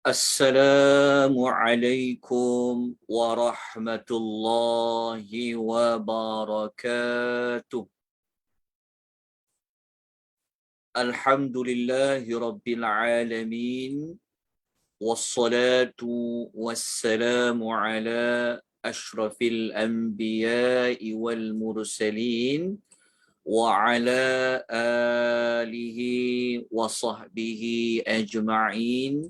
Assalamualaikum warahmatullahi wabarakatuh. Alhamdulillahi rabbil alamin. Wassalatu wassalamu ala ashrafil anbiya'i wal mursalin wa ala alihi wa sahbihi ajma'in.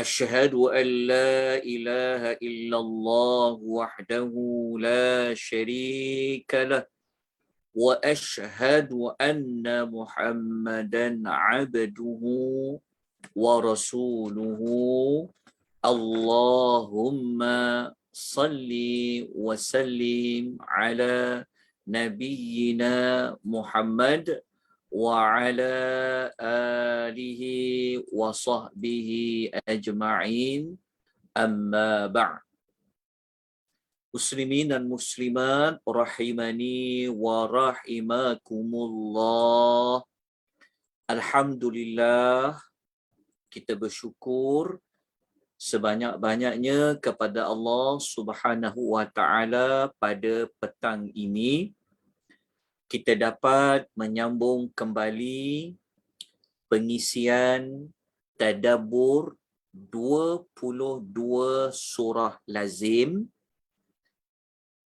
أشهد أن لا إله إلا الله وحده لا شريك له وأشهد أن محمدا عبده ورسوله اللهم صل وسلم على نبينا محمد وعلى آله وصحبه أجمعين أما بعد. Muslimin dan muslimat rahimani wa rahimakumullah. Alhamdulillah, kita bersyukur sebanyak-banyaknya kepada Allah Subhanahu wa taala pada petang ini kita dapat menyambung kembali pengisian tadabbur 22 surah lazim.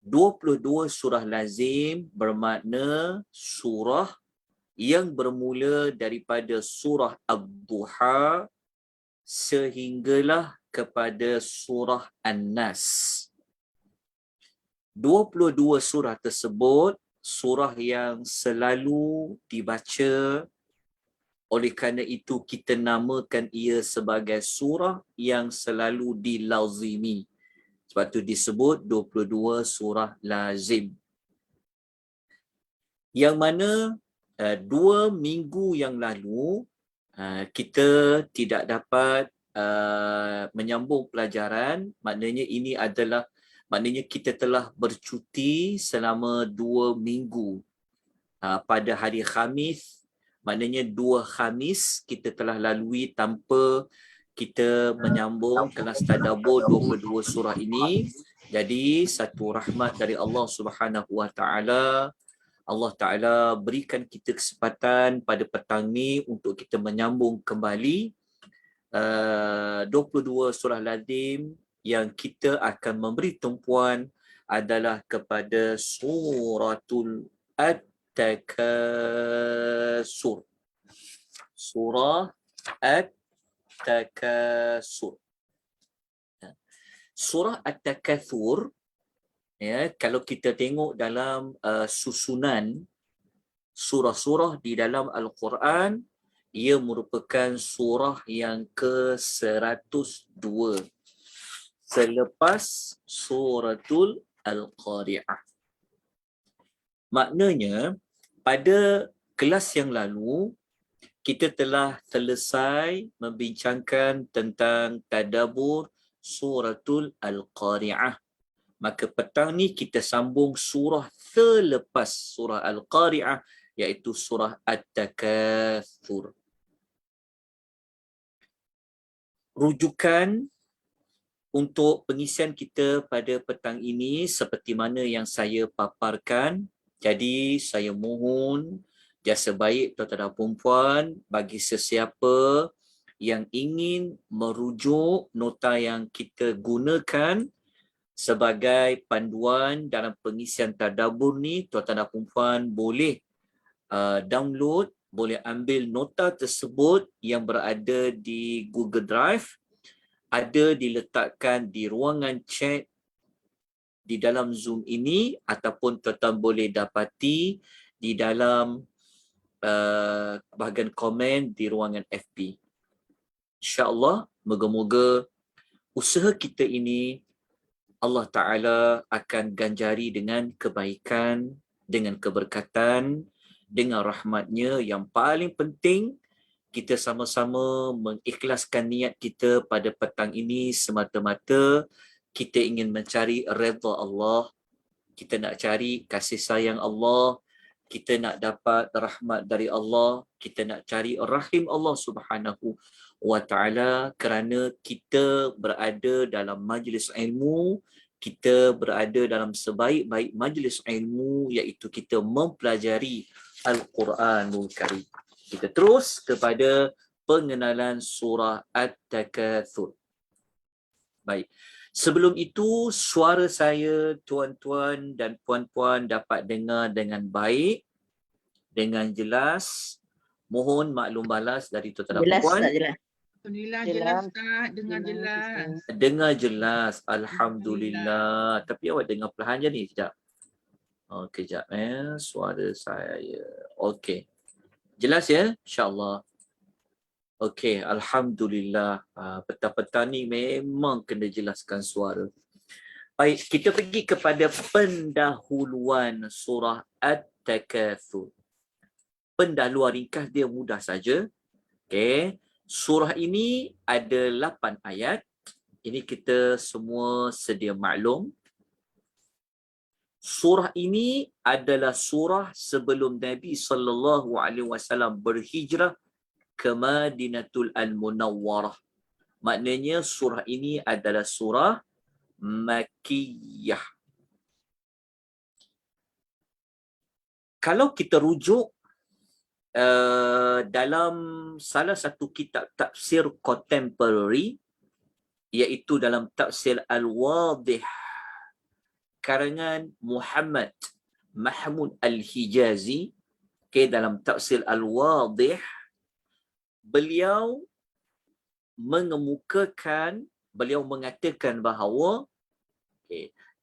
22 surah lazim bermakna surah yang bermula daripada surah Ad-Duha sehinggalah kepada surah An-Nas. 22 surah tersebut surah yang selalu dibaca, oleh kerana itu kita namakan ia sebagai surah yang selalu dilazimi. Sebab itu disebut 22 surah lazim. Yang mana 2 minggu yang lalu kita tidak dapat menyambung pelajaran, maknanya kita telah bercuti selama 2 minggu. Pada hari Khamis, maknanya 2 Khamis kita telah lalui tanpa kita menyambung kelas tadabbur 22 surah ini. Jadi satu rahmat dari Allah Subhanahu wa taala, Allah Ta'ala berikan kita kesempatan pada petang ni untuk kita menyambung kembali 22 surah lazim yang kita akan memberi tumpuan adalah kepada suratul At-Takasur. Surah At-Takasur. Surah At-Takatsur, ya, kalau kita tengok dalam susunan surah-surah di dalam Al-Quran, ia merupakan surah yang ke-102 selepas suratul Al-Qari'ah. Maknanya pada kelas yang lalu kita telah selesai membincangkan tentang tadabbur suratul Al-Qari'ah. Maka petang ni kita sambung surah selepas surah Al-Qari'ah, iaitu surah At-Takatsur. Rujukan untuk pengisian kita pada petang ini seperti mana yang saya paparkan. Jadi saya mohon jasa baik tuan-tuan dan puan-puan bagi sesiapa yang ingin merujuk nota yang kita gunakan sebagai panduan dalam pengisian tadabbur ni, tuan-tuan dan puan-puan boleh download, boleh ambil nota tersebut yang berada di Google Drive, ada diletakkan di ruangan chat di dalam Zoom ini, ataupun tuan-tuan boleh dapati di dalam bahagian komen di ruangan FB. InsyaAllah, moga-moga usaha kita ini Allah Ta'ala akan ganjari dengan kebaikan, dengan keberkatan, dengan rahmatnya. Yang paling penting, kita sama-sama mengikhlaskan niat kita pada petang ini semata-mata kita ingin mencari redha Allah, kita nak cari kasih sayang Allah, kita nak dapat rahmat dari Allah, kita nak cari rahim Allah Subhanahu wa taala kerana kita berada dalam majlis ilmu, kita berada dalam sebaik-baik majlis ilmu iaitu kita mempelajari Al-Quranul Karim. Kita terus kepada pengenalan surah At-Takatsur. Baik. Sebelum itu, suara saya, tuan-tuan dan puan-puan dapat dengar dengan baik, dengan jelas. Mohon maklum balas dari tuan-tuan dan puan. Jelas tak jelas? Alhamdulillah jelas Ustaz, dengar jelas. Dengar jelas, alhamdulillah. Tapi awak dengar perlahan je ni, sekejap. Okey, sekejap suara saya. Okey. Jelas ya, insya-Allah. Okey, alhamdulillah. Petang-petang ni memang kena jelaskan suara. Baik, kita pergi kepada pendahuluan surah At-Takatsur. Pendahuluan ringkas dia mudah saja. Okey, surah ini ada 8 ayat. Ini kita semua sedia maklum. Surah ini adalah surah sebelum Nabi SAW berhijrah ke Madinatul Al-Munawwarah. Maknanya surah ini adalah surah Makkiyah. Kalau kita rujuk dalam salah satu kitab tafsir contemporary, iaitu dalam tafsir Al-Wadih karangan Muhammad Mahmud Al-Hijazi, dalam tafsir Al-Wadih, beliau mengatakan bahawa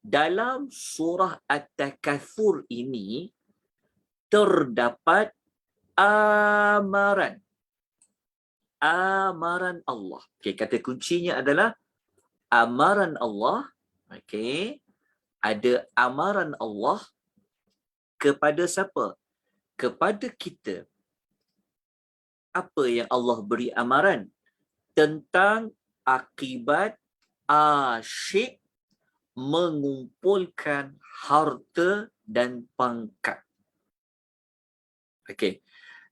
dalam surah At-Takatsur ini terdapat amaran Allah. Kata kuncinya adalah amaran Allah. Ada amaran Allah kepada siapa? Kepada kita. Apa yang Allah beri amaran? Tentang akibat asyik mengumpulkan harta dan pangkat.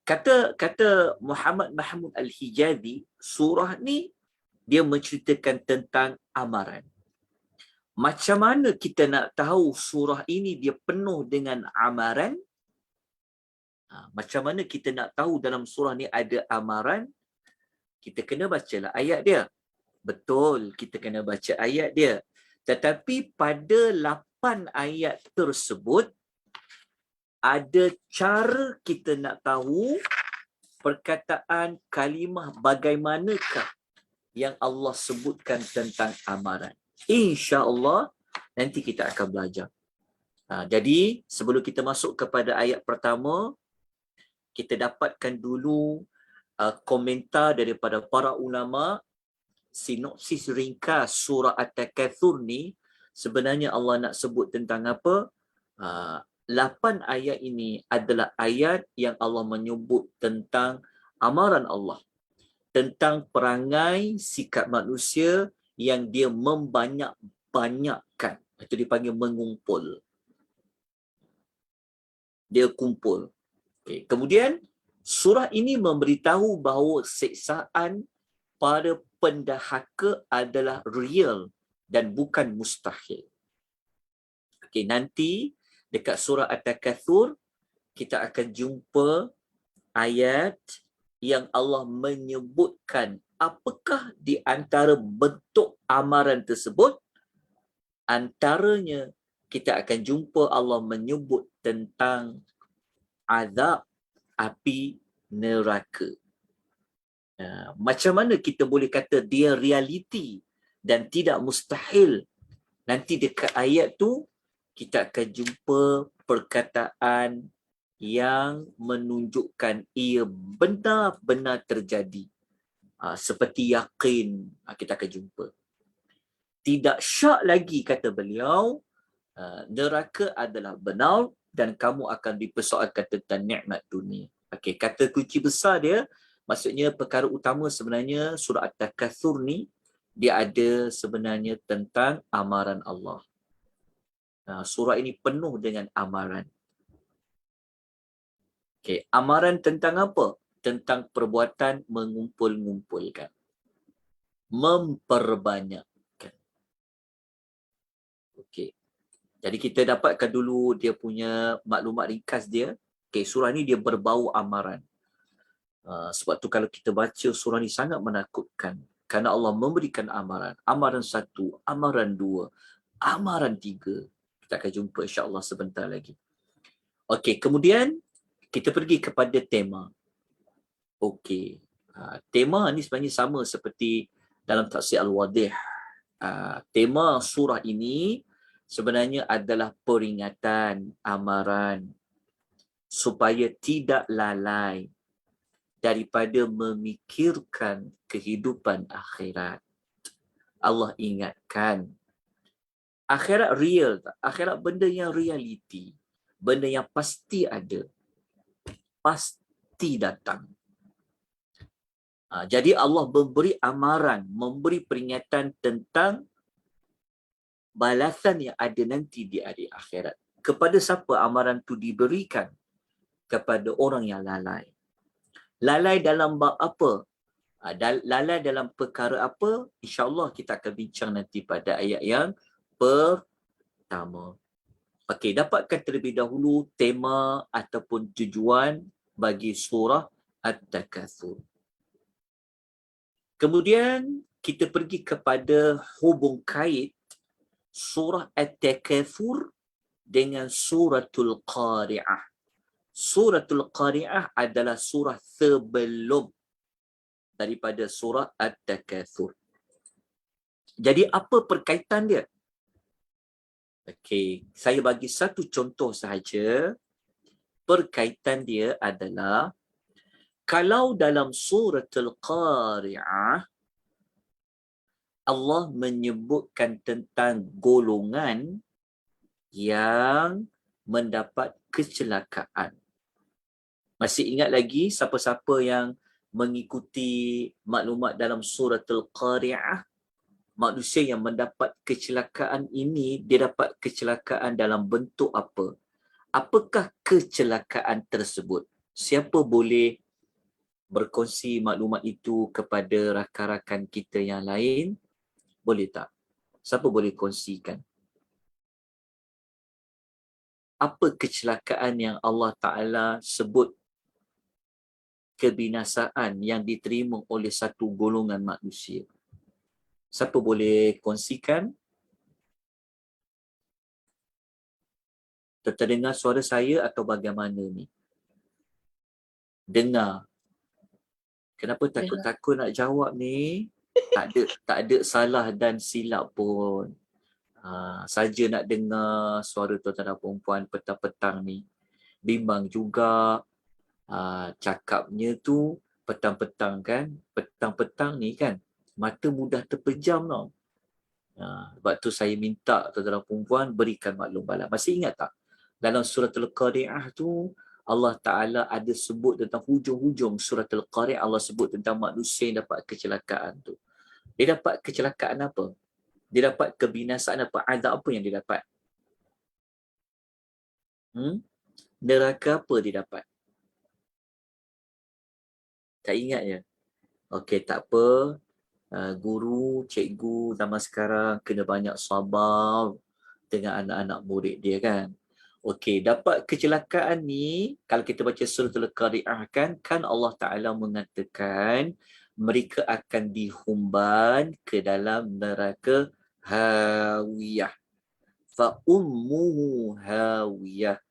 Kata Muhammad Mahmud Al-Hijazi, surah ni dia menceritakan tentang amaran. Macam mana kita nak tahu surah ini dia penuh dengan amaran? Macam mana kita nak tahu dalam surah ni ada amaran? Kita kena bacalah ayat dia. Betul, kita kena baca ayat dia. Tetapi pada 8 ayat tersebut, ada cara kita nak tahu perkataan kalimah bagaimanakah yang Allah sebutkan tentang amaran. InsyaAllah nanti kita akan belajar. Jadi sebelum kita masuk kepada ayat pertama, kita dapatkan dulu komentar daripada para ulama. Sinopsis ringkas surah At-Takatsur ni sebenarnya Allah nak sebut tentang apa? 8 ayat ini adalah ayat yang Allah menyebut tentang amaran Allah, tentang perangai sikap manusia yang dia membanyak-banyakkan. Itu dipanggil mengumpul. Dia kumpul. Kemudian surah ini memberitahu bahawa siksaan para pendahaka adalah real dan bukan mustahil. Nanti dekat surah At-Takatsur kita akan jumpa ayat yang Allah menyebutkan apakah di antara bentuk amaran tersebut. Antaranya kita akan jumpa Allah menyebut tentang azab api neraka. Macam mana kita boleh kata dia realiti dan tidak mustahil? Nanti dekat ayat tu kita akan jumpa perkataan yang menunjukkan ia benar-benar terjadi. Seperti yakin, kita akan jumpa. Tidak syak lagi, kata beliau, neraka adalah benar dan kamu akan dipersoalkan tentang nikmat dunia. Kata kunci besar dia, maksudnya perkara utama sebenarnya surah At-Takatsur ni dia ada sebenarnya tentang amaran Allah. Surah ini penuh dengan amaran. Amaran tentang apa? tentang perbuatan mengumpul-ngumpulkan, memperbanyakkan. Okey. Jadi kita dapatkan dulu dia punya maklumat ringkas dia. Okey, surah ni dia berbau amaran. Sebab tu kalau kita baca surah ni sangat menakutkan. Kerana Allah memberikan amaran. Amaran 1, amaran 2, amaran 3. Kita akan jumpa insya-Allah sebentar lagi. Okey, kemudian kita pergi kepada tema. Okey. Tema ni sebenarnya sama seperti dalam tafsir Al-Wadih. Tema surah ini sebenarnya adalah peringatan, amaran supaya tidak lalai daripada memikirkan kehidupan akhirat. Allah ingatkan, akhirat real tak? Akhirat benda yang realiti, benda yang pasti ada, pasti datang. Jadi Allah memberi amaran, memberi peringatan tentang balasan yang ada nanti di hari akhirat. Kepada siapa amaran itu diberikan? Kepada orang yang lalai. Lalai dalam bab apa? Lalai dalam perkara apa? InsyaAllah kita akan bincang nanti pada ayat yang pertama. Okey, dapatkan terlebih dahulu tema ataupun tujuan bagi surah At-Takatsur. Kemudian kita pergi kepada hubung kait surah At-Takatsur dengan suratul Qari'ah. Suratul Qari'ah adalah surah sebelum daripada surah At-Takatsur. Jadi apa perkaitan dia? Okey, saya bagi satu contoh sahaja. Perkaitan dia adalah kalau dalam suratul Qari'ah Allah menyebutkan tentang golongan yang mendapat kecelakaan. Masih ingat lagi siapa-siapa yang mengikuti maklumat dalam suratul Qari'ah? Manusia yang mendapat kecelakaan ini, dia dapat kecelakaan dalam bentuk apa? Apakah kecelakaan tersebut? Siapa boleh berkongsi maklumat itu kepada rakan-rakan kita yang lain? Boleh tak? Siapa boleh kongsikan? Apa kecelakaan yang Allah Ta'ala sebut kebinasaan yang diterima oleh satu golongan manusia? Siapa boleh kongsikan? Terdengar suara saya atau bagaimana ni? Dengar. Kenapa takut-takut nak jawab ni? Tak ada salah dan silap pun. Saja nak dengar suara tuan-tuan dan perempuan petang-petang ni. Bimbang juga. Cakapnya tu petang-petang kan. Petang-petang ni kan, mata mudah terpejam tau. Sebab tu saya minta tuan-tuan dan perempuan berikan maklum bala. Masih ingat tak? Dalam surah Al-Qari'ah tu Allah Ta'ala ada sebut tentang hujung-hujung surah Al-Qari'ah. Allah sebut tentang manusia yang dapat kecelakaan tu. Dia dapat kecelakaan apa? Dia dapat kebinasaan apa? Azab apa yang dia dapat? Neraka apa dia dapat? Tak ingat je? Okey, tak apa. Guru, cikgu zaman sekarang kena banyak sabar dengan anak-anak murid dia kan. Okey, dapat kecelakaan ni, kalau kita baca surah Al-Qari'ah kan Allah Ta'ala mengatakan mereka akan dihumban ke dalam neraka hawiyah. Fa ummuhu hawiyah.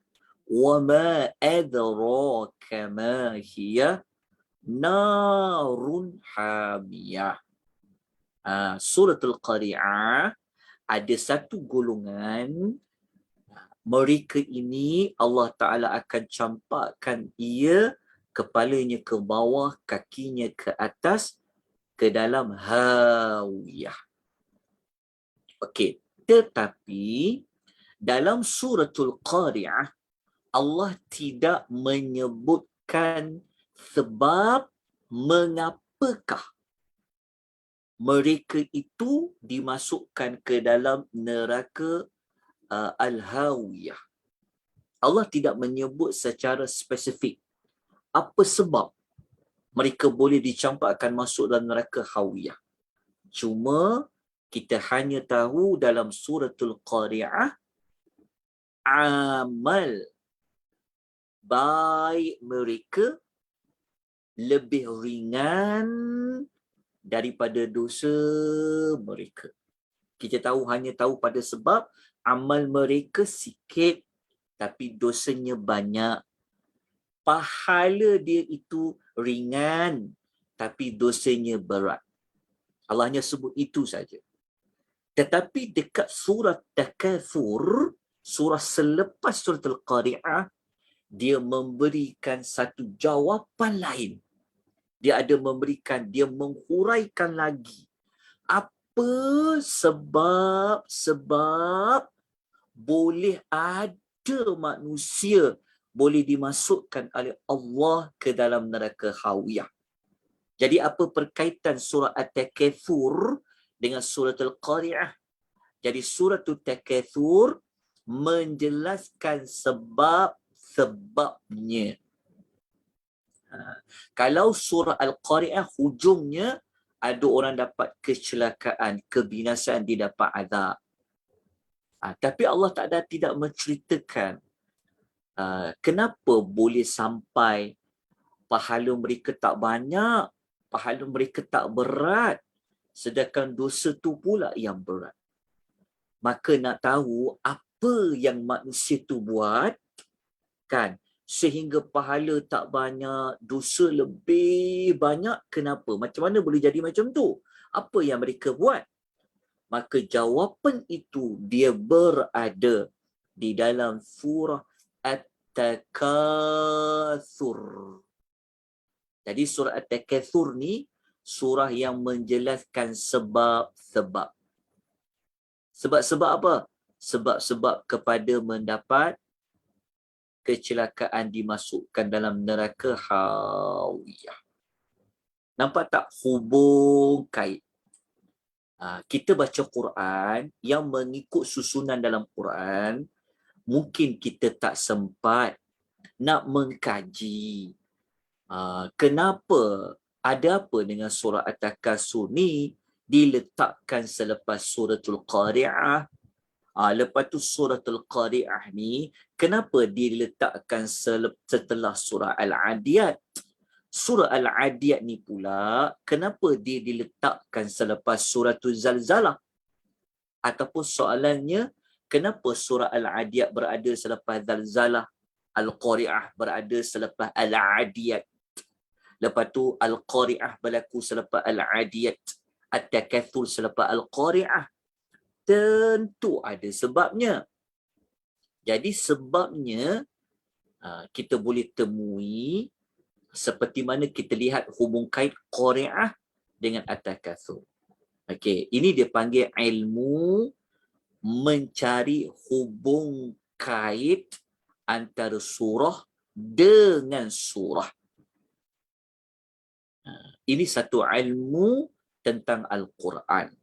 Wa ma adraka ma hiya narun hamiyah. Surah Al-Qari'ah ada satu golongan, mereka ini Allah Ta'ala akan campakkan ia, kepalanya ke bawah, kakinya ke atas, ke dalam hawiyah. Okey, tetapi dalam suratul Qari'ah Allah tidak menyebutkan sebab mengapakah mereka itu dimasukkan ke dalam neraka Al-Hawiyah. Allah tidak menyebut secara spesifik apa sebab mereka boleh dicampakkan masuk dalam neraka hawiyah. Cuma kita hanya tahu dalam suratul Qari'ah amal baik mereka lebih ringan daripada dosa mereka. Kita hanya tahu pada sebab amal mereka sikit tapi dosanya banyak. Pahala dia itu ringan tapi dosanya berat. Allah hanya sebut itu saja. Tetapi dekat surah Takatsur, surah selepas surah Al-Qari'ah, dia memberikan satu jawapan lain. Dia menghuraikan lagi. Apa sebab boleh ada manusia boleh dimasukkan oleh Allah ke dalam neraka hawiyah. Jadi apa perkaitan surah At-Takatsur dengan surah Al-Qari'ah? Jadi surah At-Takatsur menjelaskan sebab-sebabnya. Kalau surah Al-Qari'ah hujungnya ada orang dapat kecelakaan, kebinasaan, dia dapat azab. Tapi Allah tidak menceritakan kenapa boleh sampai pahala mereka tak banyak, pahala mereka tak berat, sedangkan dosa tu pula yang berat. Maka nak tahu apa yang manusia tu buat, kan, sehingga pahala tak banyak, dosa lebih banyak. Kenapa? Macam mana boleh jadi macam tu? Apa yang mereka buat? Maka jawapan itu dia berada di dalam surah At-Takatsur. Jadi surah At-Takatsur ni surah yang menjelaskan sebab-sebab. Sebab-sebab apa? Sebab-sebab kepada mendapat kecelakaan, dimasukkan dalam neraka hawiyah. Nampak tak hubung kait? Kita baca Quran yang mengikut susunan dalam Quran, mungkin kita tak sempat nak mengkaji. Kenapa? Ada apa dengan surah At-Takatsur ni diletakkan selepas suratul Qari'ah? Lepas tu suratul Qari'ah ni kenapa diletakkan setelah surah Al-Adiyat? Surah Al-Adiyat ni pula kenapa dia diletakkan selepas suratul Zalzalah? Ataupun soalannya, kenapa surah Al-Adiyat berada selepas Zalzalah, Al-Qari'ah berada selepas Al-Adiyat, lepas tu Al-Qari'ah berlaku selepas Al-Adiyat, At-Takatsur selepas Al-Qari'ah? Tentu ada sebabnya. Jadi sebabnya kita boleh temui seperti mana kita lihat hubung kait Qari'ah dengan At-Takatsur. Okey, ini dia panggil ilmu mencari hubung kait antara surah dengan surah. Ini satu ilmu tentang Al-Quran.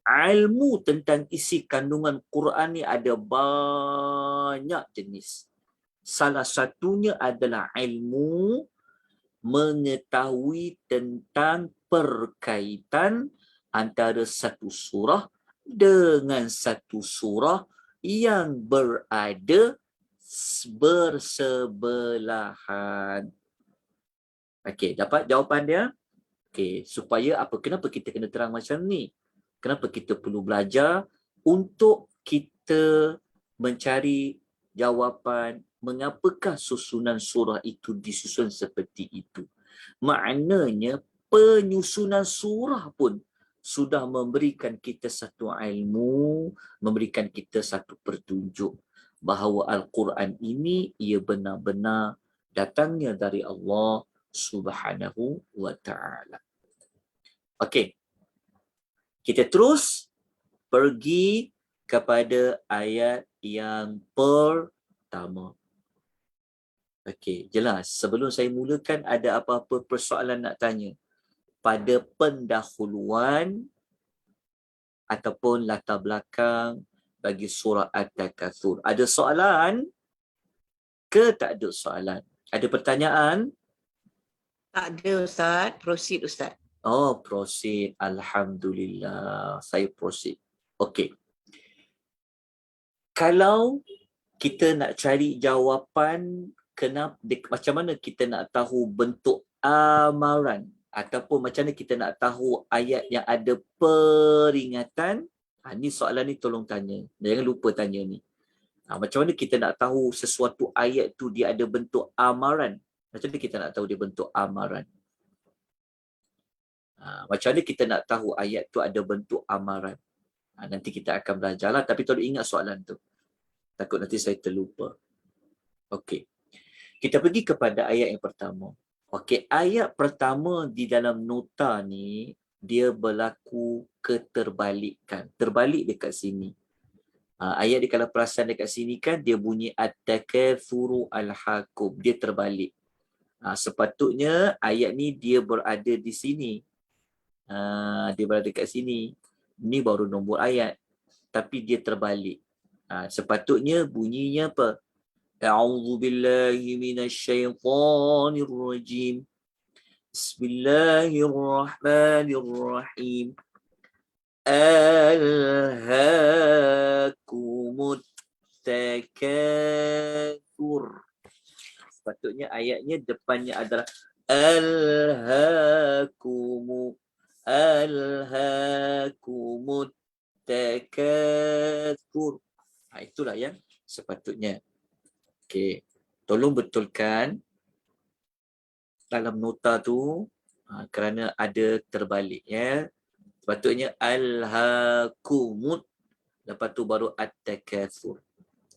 Ilmu tentang isi kandungan Quran ni ada banyak jenis. Salah satunya adalah ilmu mengetahui tentang perkaitan antara satu surah dengan satu surah yang berada bersebelahan. Okey, dapat jawapan dia? Okey, supaya apa? Kenapa kita kena terang macam ni? Kenapa kita perlu belajar untuk kita mencari jawapan mengapakah susunan surah itu disusun seperti itu? Maknanya penyusunan surah pun sudah memberikan kita satu ilmu, memberikan kita satu petunjuk bahawa Al-Quran ini ia benar-benar datangnya dari Allah Subhanahu wa ta'ala. Okey. Kita terus pergi kepada ayat yang pertama. Okey, jelas. Sebelum saya mulakan, ada apa-apa persoalan nak tanya? Pada pendahuluan ataupun latar belakang bagi surah At-Takatsur. Ada soalan ke tak ada soalan? Ada pertanyaan? Tak ada Ustaz. Proceed Ustaz. Oh, proceed. Alhamdulillah. Saya proceed. Okey. Kalau kita nak cari jawapan macam mana kita nak tahu bentuk amaran ataupun macam mana kita nak tahu ayat yang ada peringatan, ni soalan ni tolong tanya. Jangan lupa tanya ni. Macam mana kita nak tahu sesuatu ayat tu dia ada bentuk amaran? Macam mana kita nak tahu dia bentuk amaran? Macam mana kita nak tahu ayat tu ada bentuk amaran? Nanti kita akan belajar lah. Tapi tolong ingat soalan tu. Takut nanti saya terlupa. Okey. Kita pergi kepada ayat yang pertama. Okey, ayat pertama di dalam nota ni, dia berlaku keterbalikan. Terbalik dekat sini. Ayat dia kalau perasan dekat sini kan, dia bunyi at-takatsuru al-hakum. Dia terbalik. Sepatutnya ayat ni dia berada di sini. Dia berada dekat sini. Ni baru nombor ayat. Tapi dia terbalik. Sepatutnya bunyinya apa? A'udzu billahi minasyaitonir rajim. Bismillahirrahmanirrahim. Alhaakumut takatsur. Sepatutnya ayatnya depannya adalah alhaakumut takatsur. Itulah yang sepatutnya. Okey, tolong betulkan dalam nota tu kerana ada terbalik ya. Sepatutnya alhaakumut, lepas tu baru at-takatsur.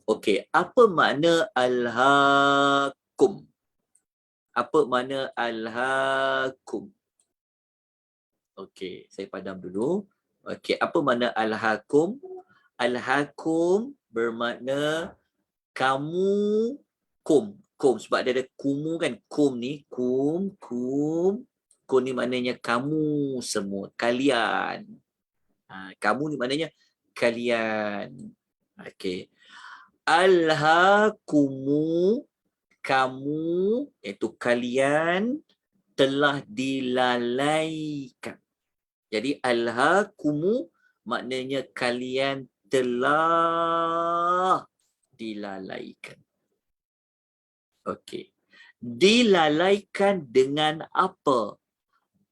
Okey, apa makna alhaakum? Apa makna alhaakum? Okey, saya padam dulu. Okey, apa makna alhaakum? Alhaakum bermakna kamu, kum sebab dia ada kumu kan, kum ni ni maknanya kamu semua, kalian. Kamu ni maknanya kalian. Okey, alhaakumu, kamu iaitu kalian telah dilalaikan. Jadi alhaakumu maknanya kalian telah dilalaikan. Okey. Dilalaikan dengan apa?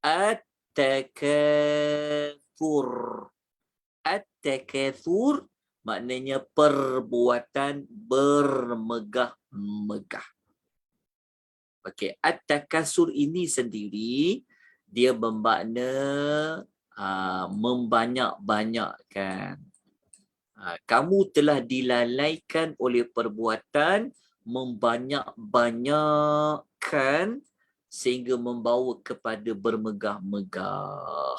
At-takatsur. At-takatsur maknanya perbuatan bermegah-megah. Okey, at-takatsur ini sendiri dia bermakna membanyak-banyakkan. Kamu telah dilalaikan oleh perbuatan membanyak-banyakkan sehingga membawa kepada bermegah-megah.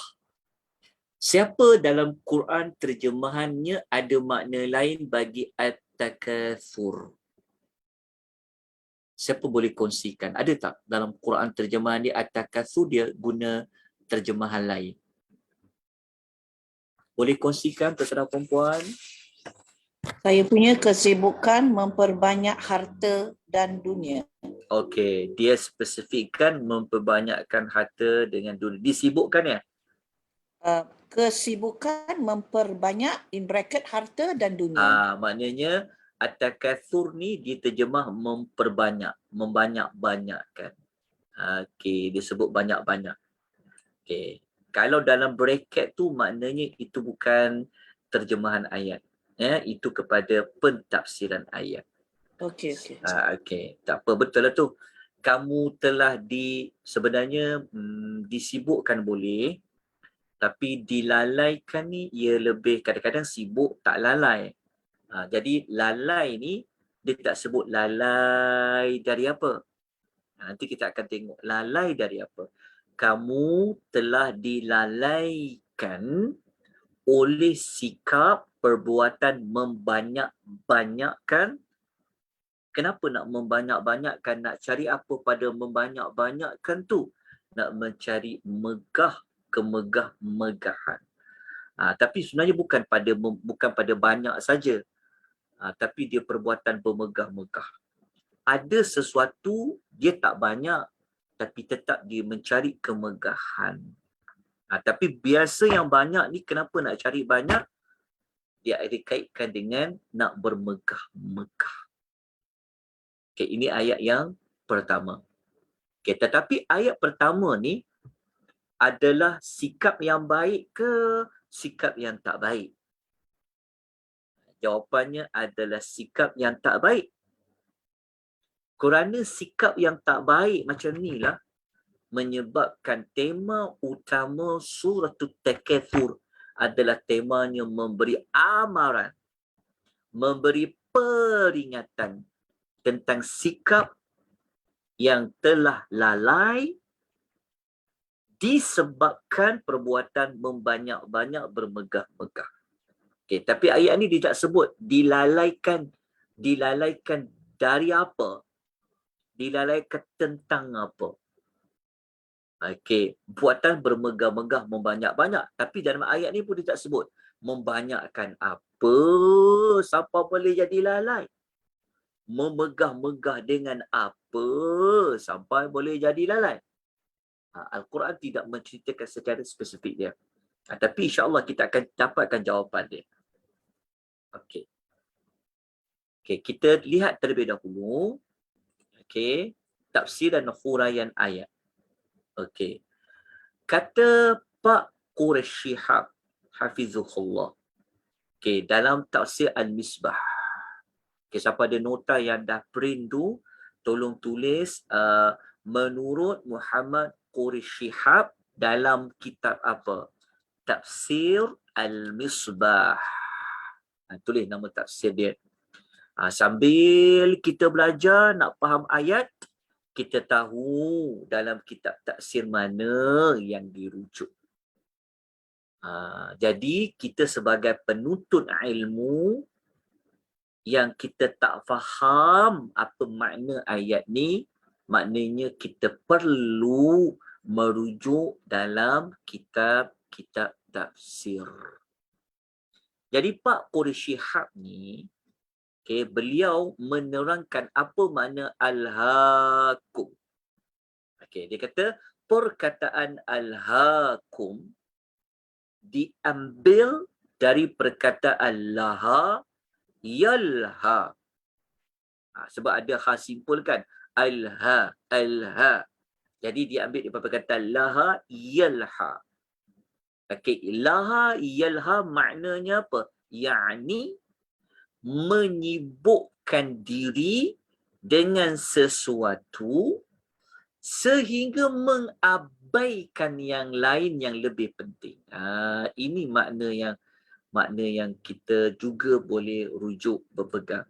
Siapa dalam Quran terjemahannya ada makna lain bagi at-takatsur? Siapa boleh kongsikan? Ada tak dalam Quran terjemahan dia at-takatsur dia guna terjemahan lain? Boleh kongsikan tuan-tuan dan puan? Saya punya kesibukan memperbanyak harta dan dunia. Okey, dia spesifikkan memperbanyakkan harta dengan dunia. Disibukkan ya? Kesibukan memperbanyak in bracket harta dan dunia. Maknanya at-takatsur ni diterjemah memperbanyak, membanyak-banyakkan. Okey, disebut banyak-banyak. Okey. Kalau dalam bracket tu maknanya itu bukan terjemahan ayat. Ya, itu kepada pentafsiran ayat. Okey. Okey, tak apa, betul lah tu. Kamu telah sebenarnya disibukkan boleh, tapi dilalaikan ni ia lebih kadang-kadang sibuk tak lalai. Jadi lalai ni dia tak sebut lalai dari apa. Nanti kita akan tengok lalai dari apa. Kamu telah dilalaikan oleh sikap perbuatan membanyak-banyakkan. Kenapa nak membanyak-banyakkan? Nak cari apa pada membanyak-banyakkan tu? Nak mencari kemegah-megahan. Tapi sebenarnya bukan pada banyak saja. Tapi dia perbuatan bermegah-megah. Ada sesuatu dia tak banyak tapi tetap dia mencari kemegahan. Tapi biasa yang banyak ni kenapa nak cari banyak? Dia dikaitkan dengan nak bermegah-megah. Okay, ini ayat yang pertama. Okay, tetapi ayat pertama ni adalah sikap yang baik ke sikap yang tak baik? Jawapannya adalah sikap yang tak baik. Kerana sikap yang tak baik macam ni lah menyebabkan tema utama surah At-Takatsur adalah temanya memberi amaran, memberi peringatan tentang sikap yang telah lalai disebabkan perbuatan membanyak-banyak bermegah-megah. Okay, tapi ayat ni dia tak sebut dilalaikan dari apa? Dilalaikan tentang apa? Okey, buatan bermegah-megah membanyak-banyak. Tapi dalam ayat ni pun dia tak sebut membanyakkan apa siapa boleh jadi lalai. Memegah-megah dengan apa sampai boleh jadi lalai. Al-Quran tidak menceritakan secara spesifik dia. Tapi insya-Allah kita akan dapatkan jawapan dia. Okey. Okey, kita lihat terlebih dahulu. Okey, tafsir dan huraian ayat. Okey. Kata Pak Quraisy Shihab hafizahullah. Okey, dalam tafsir Al-Misbah. Okey, siapa ada nota yang dah print tu, tolong tulis menurut Muhammad Quraisy Shihab dalam kitab apa? Tafsir Al-Misbah. Tulis nama tafsir dia. Sambil kita belajar nak faham ayat, kita tahu dalam kitab tafsir mana yang dirujuk. Jadi kita sebagai penuntut ilmu yang kita tak faham apa makna ayat ni, maknanya kita perlu merujuk dalam kitab-kitab tafsir. Jadi Pak Quraisy Shihab ni, okay, beliau menerangkan apa makna al-hakum. Okay, dia kata perkataan al-hakum diambil dari perkataan laha yalha. Sebab ada ha simpul kan, al-ha. Jadi diambil daripada perkataan laha yalha. Okay, laha yalha maknanya apa? Yakni menyibukkan diri dengan sesuatu sehingga mengabaikan yang lain yang lebih penting. Ini makna yang kita juga boleh rujuk berpegang.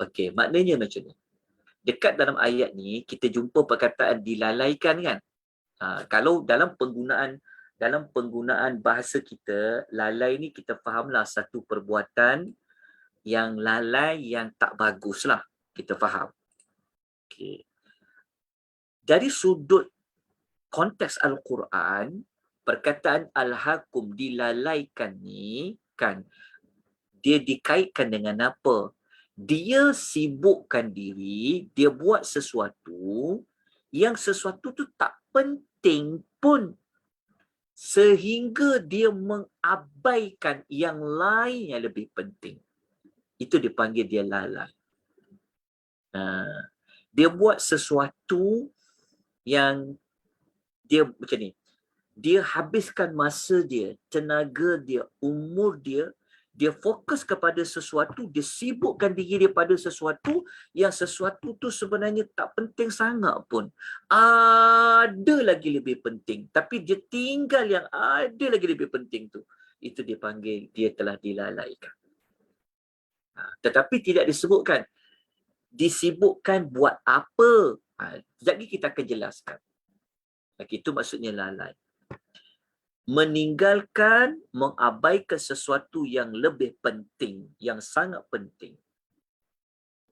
Okey, maknanya macam ni. Dekat dalam ayat ni kita jumpa perkataan dilalaikan kan? Kalau dalam penggunaan bahasa kita, lalai ni kita fahamlah satu perbuatan yang lalai, yang tak baguslah. Kita faham. Okay. Dari sudut konteks Al-Quran, perkataan al-hakum dilalaikan ni kan, dia dikaitkan dengan apa? Dia sibukkan diri, dia buat sesuatu yang sesuatu tu tak penting pun, sehingga dia mengabaikan yang lain yang lebih penting. Itu dipanggil dia lalai. Dia buat sesuatu yang dia macam ni. Dia habiskan masa dia, tenaga dia, umur dia, dia fokus kepada sesuatu, dia sibukkan diri dia pada sesuatu yang sesuatu tu sebenarnya tak penting sangat pun. Ada lagi lebih penting. Tapi dia tinggal yang ada lagi lebih penting tu. Itu dipanggil dia telah dilalaikan. Tetapi tidak disebutkan disibukkan buat apa. Sekejap lagi kita akan jelaskan. Itu maksudnya lalai. Meninggalkan, mengabaikan sesuatu yang lebih penting, yang sangat penting.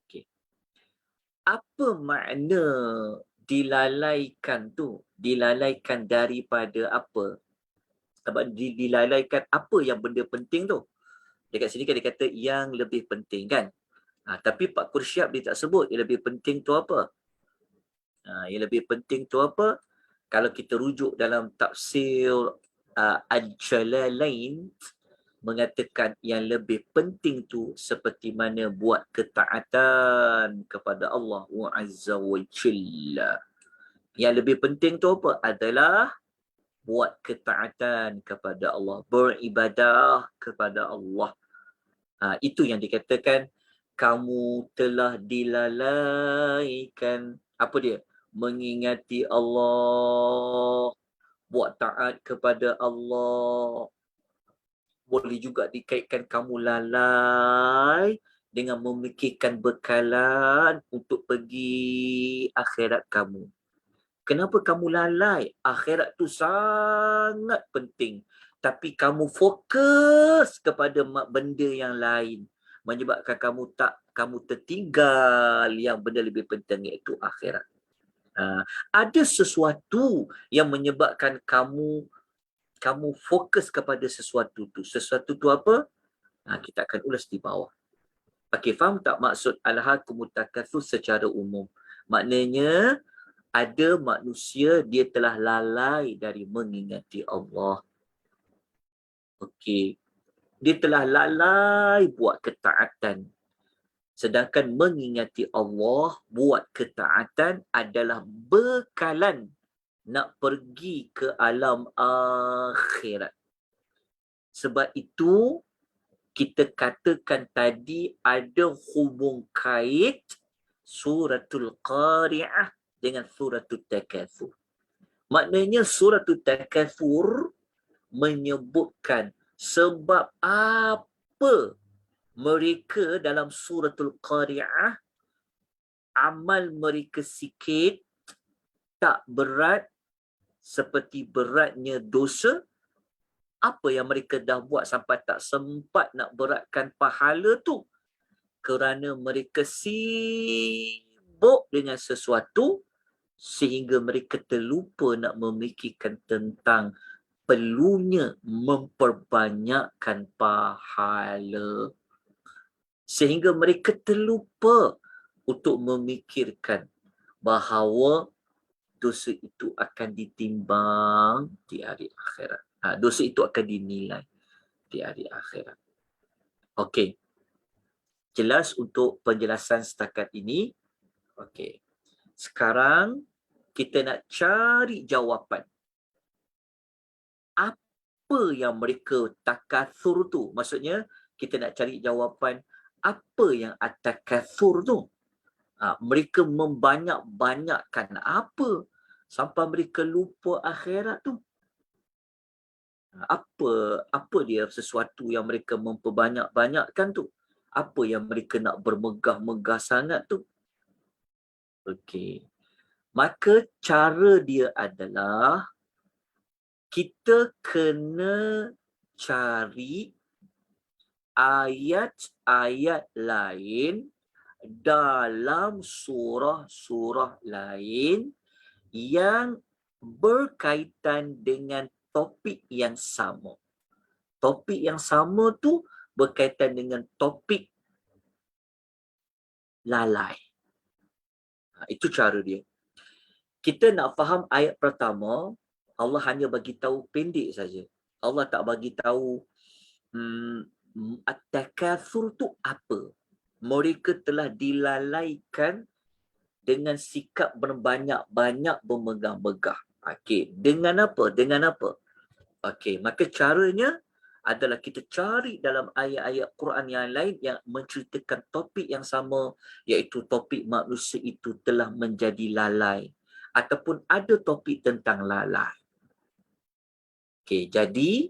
Okay. Apa makna dilalaikan tu? Dilalaikan daripada apa? Dilalaikan apa yang benda penting tu? Dekat sini kan dia kata yang lebih penting kan? Tapi Pak Quraisy Shihab dia tak sebut yang lebih penting tu apa. Yang lebih penting tu apa? Kalau kita rujuk dalam tafsir Al-Jalalain, mengatakan yang lebih penting tu seperti mana buat ketaatan kepada Allah Azza wa Jalla. Yang lebih penting tu apa? Adalah buat ketaatan kepada Allah, beribadah kepada Allah. Itu yang dikatakan kamu telah dilalaikan. Apa dia? Mengingati Allah, buat taat kepada Allah. Boleh juga dikaitkan kamu lalai dengan memikirkan bekalan untuk pergi akhirat kamu. Kenapa kamu lalai? Akhirat tu sangat penting. Tapi kamu fokus kepada benda yang lain. Menyebabkan kamu tertinggal yang benda lebih penting, iaitu akhirat. Ada sesuatu yang menyebabkan kamu fokus kepada sesuatu tu. Sesuatu tu apa? Kita akan ulas di bawah. Okey, faham tak maksud alhaakumut takatsur secara umum? Maknanya ada manusia dia telah lalai dari mengingati Allah. Okey. Dia telah lalai buat ketaatan. Sedangkan mengingati Allah, buat ketaatan adalah bekalan nak pergi ke alam akhirat. Sebab itu, kita katakan tadi ada hubung kait suratul Qari'ah dengan suratul Takatsur. Maknanya suratul Takatsur menyebutkan sebab apa mereka dalam suratul Qari'ah amal mereka sikit, tak berat seperti beratnya dosa. Apa yang mereka dah buat sampai tak sempat nak beratkan pahala tu? Kerana mereka sibuk dengan sesuatu sehingga mereka terlupa nak memikirkan tentang perlunya memperbanyakkan pahala. Sehingga mereka terlupa untuk memikirkan bahawa dosa itu akan ditimbang di hari akhirat. Dosa itu akan dinilai di hari akhirat. Okey. Jelas untuk penjelasan setakat ini. Okey. Sekarang kita nak cari jawapan. Apa yang mereka takatsur tu? Maksudnya kita nak cari jawapan apa yang at-takatsur tu? Mereka membanyak-banyakkan apa sampai mereka lupa akhirat tu? Apa dia sesuatu yang mereka memperbanyak-banyakkan tu? Apa yang mereka nak bermegah-megah sangat tu? Okey. Maka cara dia adalah kita kena cari ayat-ayat lain dalam surah-surah lain yang berkaitan dengan topik yang sama. Topik yang sama tu berkaitan dengan topik lalai. Itu cara dia. Kita nak faham ayat pertama, Allah hanya bagi tahu pendek saja. Allah tak bagi tahu at-takatsur tu apa. Mereka telah dilalaikan dengan sikap berbanyak-banyak bermegah-megah. Okey, dengan apa? Dengan apa? Okey, maka caranya adalah kita cari dalam ayat-ayat Quran yang lain yang menceritakan topik yang sama, iaitu topik manusia itu telah menjadi lalai ataupun ada topik tentang lalai. Okey, jadi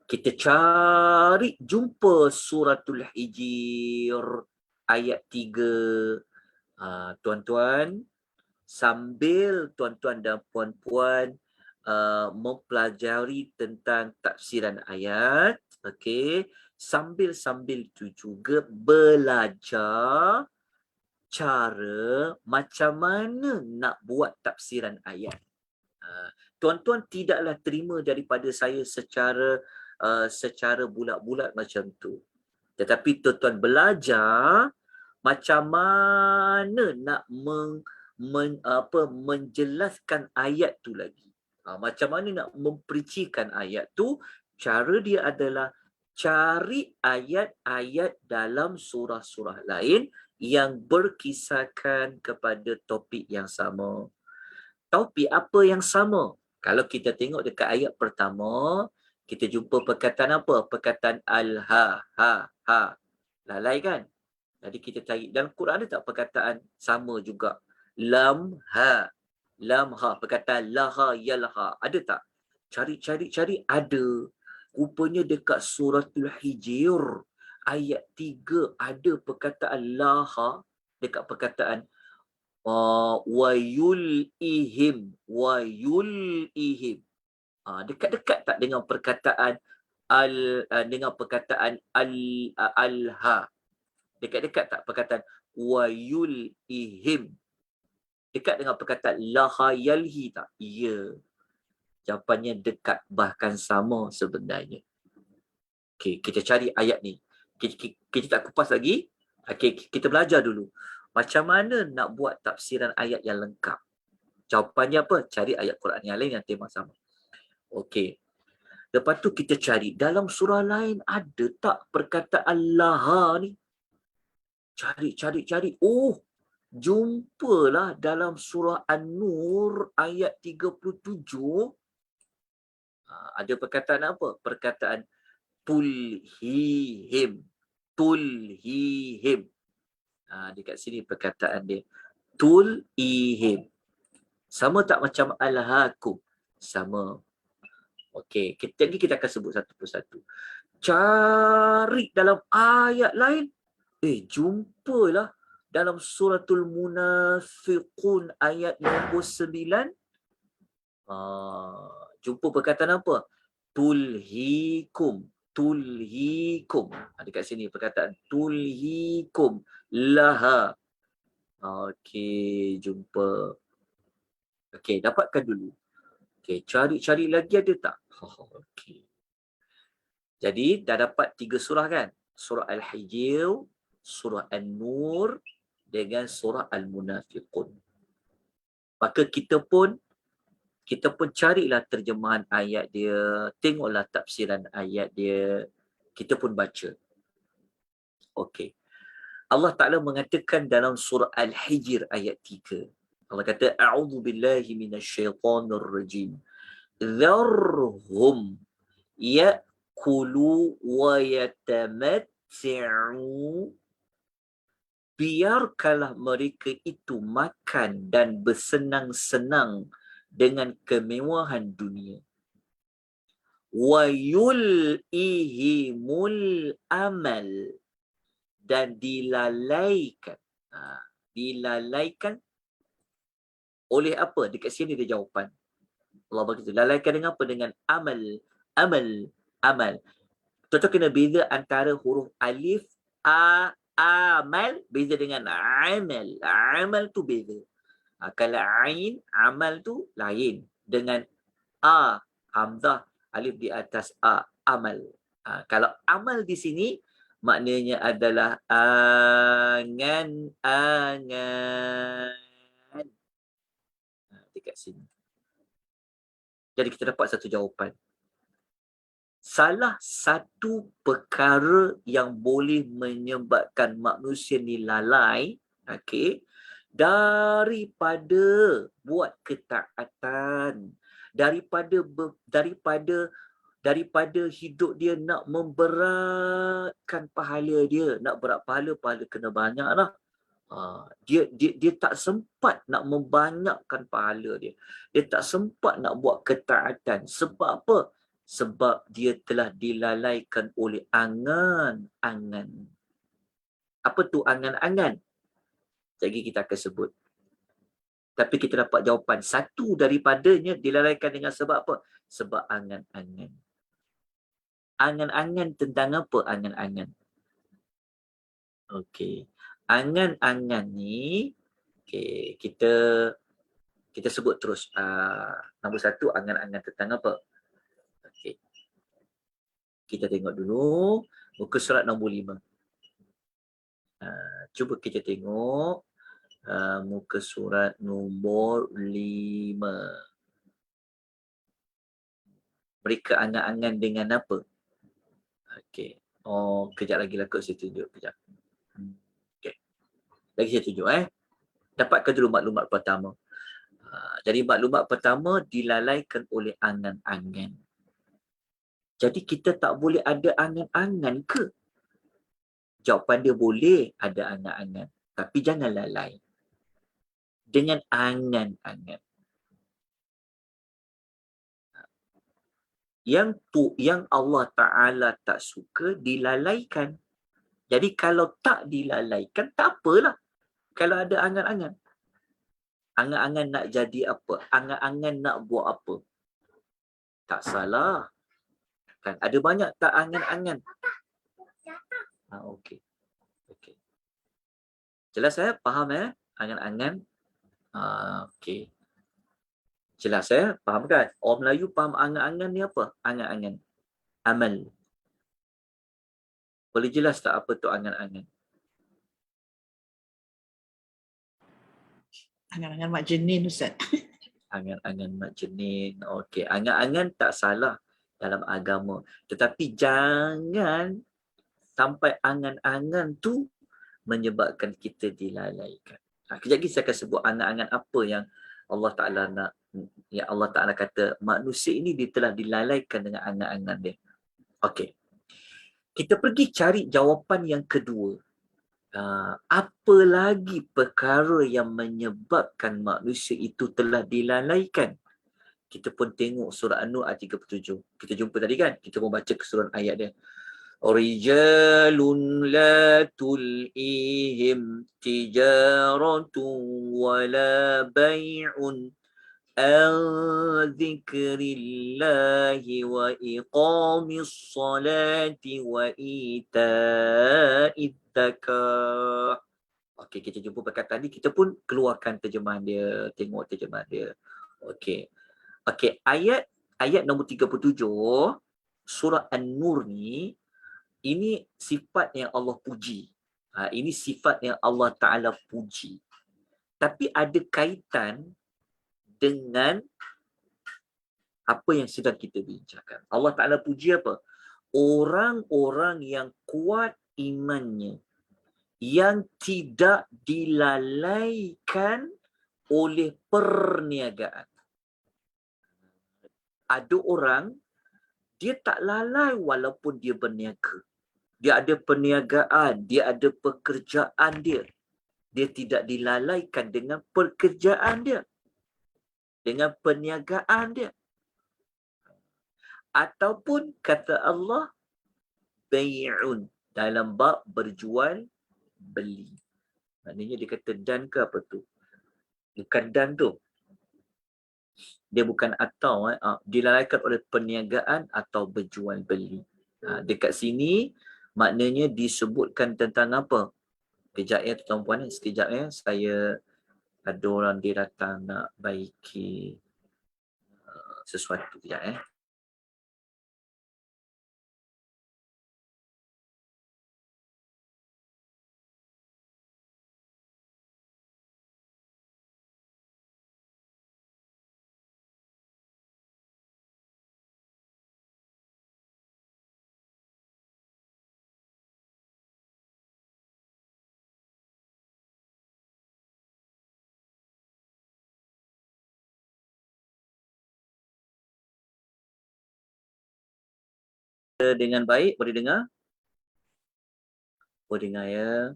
kita cari jumpa suratul Hijr ayat 3. Tuan-tuan, sambil tuan-tuan dan puan-puan mempelajari tentang tafsiran ayat, okey, sambil-sambil itu juga belajar cara macam mana nak buat tafsiran ayat. Tuan-tuan tidaklah terima daripada saya secara bulat-bulat macam tu. Tetapi tuan-tuan belajar macam mana nak menjelaskan ayat tu lagi. Macam mana nak memperincikan ayat tu? Cara dia adalah cari ayat-ayat dalam surah-surah lain yang berkisahkan kepada topik yang sama. Topik apa yang sama? Kalau kita tengok dekat ayat pertama, kita jumpa perkataan apa? Perkataan al-ha, ha, ha. Lalai kan? Jadi kita cari. Dalam Quran ada tak perkataan sama juga? Lam, ha. Lam, ha. Perkataan laha, yalha. Ada tak? Cari. Ada. Rupanya dekat suratul Hijr, ayat 3 ada perkataan laha dekat perkataan wayulihim. Dekat-dekat tak dengan perkataan alha? Dekat-dekat tak perkataan wayulihim? Dekat dengan perkataan laha yalhi tak? Ya. Jawapannya dekat, bahkan sama sebenarnya. Okey, kita cari ayat ni. Kita tak kupas lagi. Okey, kita belajar dulu. Macam mana nak buat tafsiran ayat yang lengkap? Jawapannya apa? Cari ayat Quran yang lain yang tema sama. Okey. Lepas tu kita cari dalam surah lain ada tak perkataan laha ni? Cari. Oh, jumpalah dalam surah An-Nur ayat 37. Ada perkataan apa? Perkataan tulhihim. Dekat sini perkataan dia. Tulhihim. Sama tak macam alhaakum? Sama. Okey, kita akan sebut satu persatu. Cari dalam ayat lain. Jumpalah dalam suratul Munafiqun ayat nombor 9. Jumpa perkataan apa? Tulhikum. Dekat sini perkataan tulhikum laha. Okey, jumpa. Okey, dapatkan dulu. Okey, cari lagi ada tak? Okey. Jadi dah dapat 3 surah kan? Surah Al-Hijr, surah An-Nur dengan surah Al-Munafiqun. Maka kita pun carilah terjemahan ayat dia, tengoklah tafsiran ayat dia, kita pun baca. Okey. Allah Ta'ala mengatakan dalam surah Al-Hijr ayat 3. Allah kata, A'udhu billahi minasyaitanir rajim. Dharhum ya'kulu wa yatamatti'u. Biarkanlah mereka itu makan dan bersenang-senang dengan kemewahan dunia. Wa yul'ihimul amal. Dan dilalaikan. Dilalaikan oleh apa? Dekat sini ada jawapan. Allah berkata, lalaikan dengan apa? Dengan amal. Tuan-tuan kena beza antara huruf alif, amal, beza dengan amal. Amal tu beza. Kalau ain, amal tu lain. Dengan hamzah, alif di atas amal. Kalau amal di sini, maknanya adalah angan. Dekat sini. Jadi kita dapat satu jawapan. Salah satu perkara yang boleh menyebabkan manusia ni lalai, daripada buat ketaatan, daripada hidup dia nak memberatkan pahala dia, nak berat pahala kena banyak lah. Dia tak sempat nak membanyakkan pahala dia. Dia tak sempat nak buat ketaatan. Sebab apa? Sebab dia telah dilalaikan oleh angan-angan. Apa tu angan-angan? Jadi kita akan sebut. Tapi kita dapat jawapan. Satu daripadanya dilalaikan dengan sebab apa? Sebab angan-angan. Angan-angan tentang apa angan-angan? Okey. Angan-angan ni, kita sebut terus. Nombor 1, angan-angan tentang apa? Okey. Kita tengok dulu muka surat nombor 5. Cuba kita tengok Muka surat nombor 5. Mereka angan-angan dengan apa? Okey. Oh, kejap lagi lah kot saya tunjuk. Kejap. Okey. Lagi saya tunjuk Dapatkan dulu maklumat pertama. Jadi maklumat pertama dilalaikan oleh angan-angan. Jadi kita tak boleh ada angan-angan ke? Jawapan dia boleh ada angan-angan. Tapi jangan lalai. Dengan angan-angan. Yang Allah Ta'ala tak suka dilalaikan. Jadi kalau tak dilalaikan, tak apalah. Kalau ada angan-angan. Angan-angan nak jadi apa? Angan-angan nak buat apa? Tak salah. Kan ada banyak tak angan-angan. Okey. Okey. Jelas faham angan-angan? Okey. Jelas faham kan? Orang Melayu faham angan-angan ni apa? Angan-angan. Amal. Boleh jelas tak apa tu angan-angan? Angan-angan mak jenin, Ustaz. Angan-angan mak jenin. Okey, angan-angan tak salah dalam agama. Tetapi jangan sampai angan-angan tu menyebabkan kita dilalaikan. Kejap lagi saya akan sebut angan-angan apa yang Allah Ta'ala nak. Ya Allah Ta'ala kata manusia ini dia telah dilalaikan dengan angan-angan dia. Okey. Kita pergi cari jawapan yang kedua. Apa lagi perkara yang menyebabkan manusia itu telah dilalaikan? Kita pun tengok surah An-Nur ayat 37. Kita jumpa tadi kan? Kita pun baca keseluruhan ayat dia. Rijalun la tul'ihim tijaratun wala bay'un an dzikrillahi wa iqamis salati wa ita'id zakah. Okey, kita jumpa perkataan ni, kita pun keluarkan terjemahan dia, tengok terjemahan dia. Okey. Okey, ayat nombor 37 surah An-Nur ni, ini sifat yang Allah puji. Ini sifat yang Allah Ta'ala puji. Tapi ada kaitan dengan apa yang sedang kita bincangkan. Allah Ta'ala puji apa? Orang-orang yang kuat imannya, yang tidak dilalaikan oleh perniagaan. Ada orang, dia tak lalai walaupun dia berniaga. Dia ada perniagaan, dia ada pekerjaan dia. Dia tidak dilalaikan dengan pekerjaan dia, dengan perniagaan dia. Ataupun kata Allah, bay'un, dalam bab berjual beli. Maknanya dia kata dan ke apa tu? Bukan dan tu. Dia bukan atau. Dilalaikan oleh perniagaan atau berjual beli. Dekat sini, maknanya disebutkan tentang apa? Kejap tuan-puan, sekejap saya ada orang dia datang nak baiki sesuatu kejap dengan baik, boleh dengar? Boleh dengar ya?